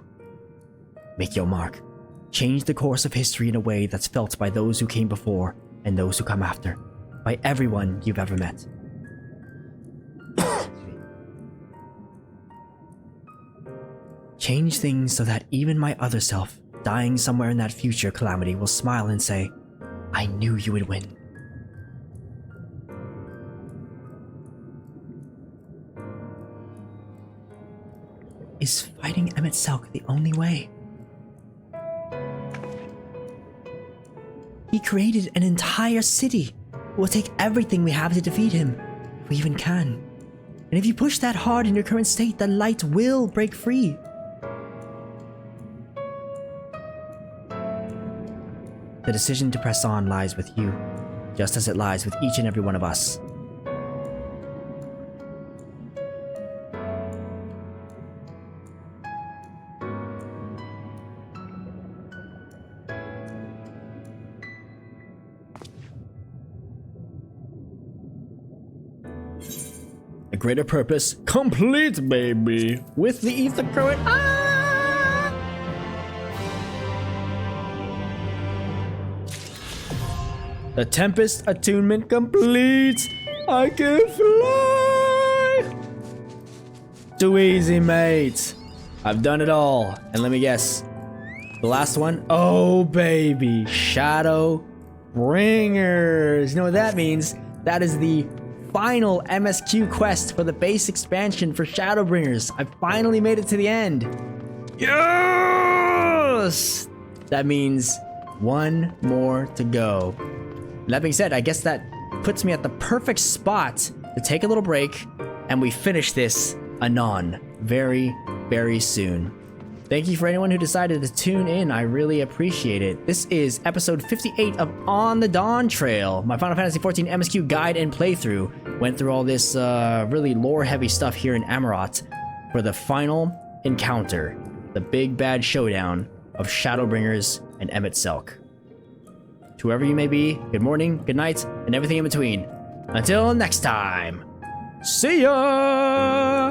make your mark. Change the course of history in a way that's felt by those who came before and those who come after. By everyone you've ever met. Change things so that even my other self, dying somewhere in that future calamity, will smile and say, I knew you would win. Is fighting Emet-Selk the only way? He created an entire city. We'll take everything we have to defeat him, if we even can. And if you push that hard in your current state, the light will break free. The decision to press on lies with you, just as it lies with each and every one of us. A greater purpose, complete, baby, with the Aether current. The Tempest attunement complete. I can fly. Too easy, mate. I've done it all. And let me guess. The last one? Oh, baby. Shadowbringers. You know what that means? that is the final MSQ quest for the base expansion for Shadowbringers. I finally made it to the end. Yes! That means one more to go. That being said, I guess that puts me at the perfect spot to take a little break, and we finish this anon very, very soon. Thank you for anyone who decided to tune in. I really appreciate it. This is episode 58 of On the Dawntrail, my Final Fantasy XIV MSQ guide and playthrough. Went through all this really lore-heavy stuff here in Amarat for the final encounter, the big bad showdown of Shadowbringers and Emet-Selch. To whoever you may be, good morning, good night, and everything in between. Until next time, see ya!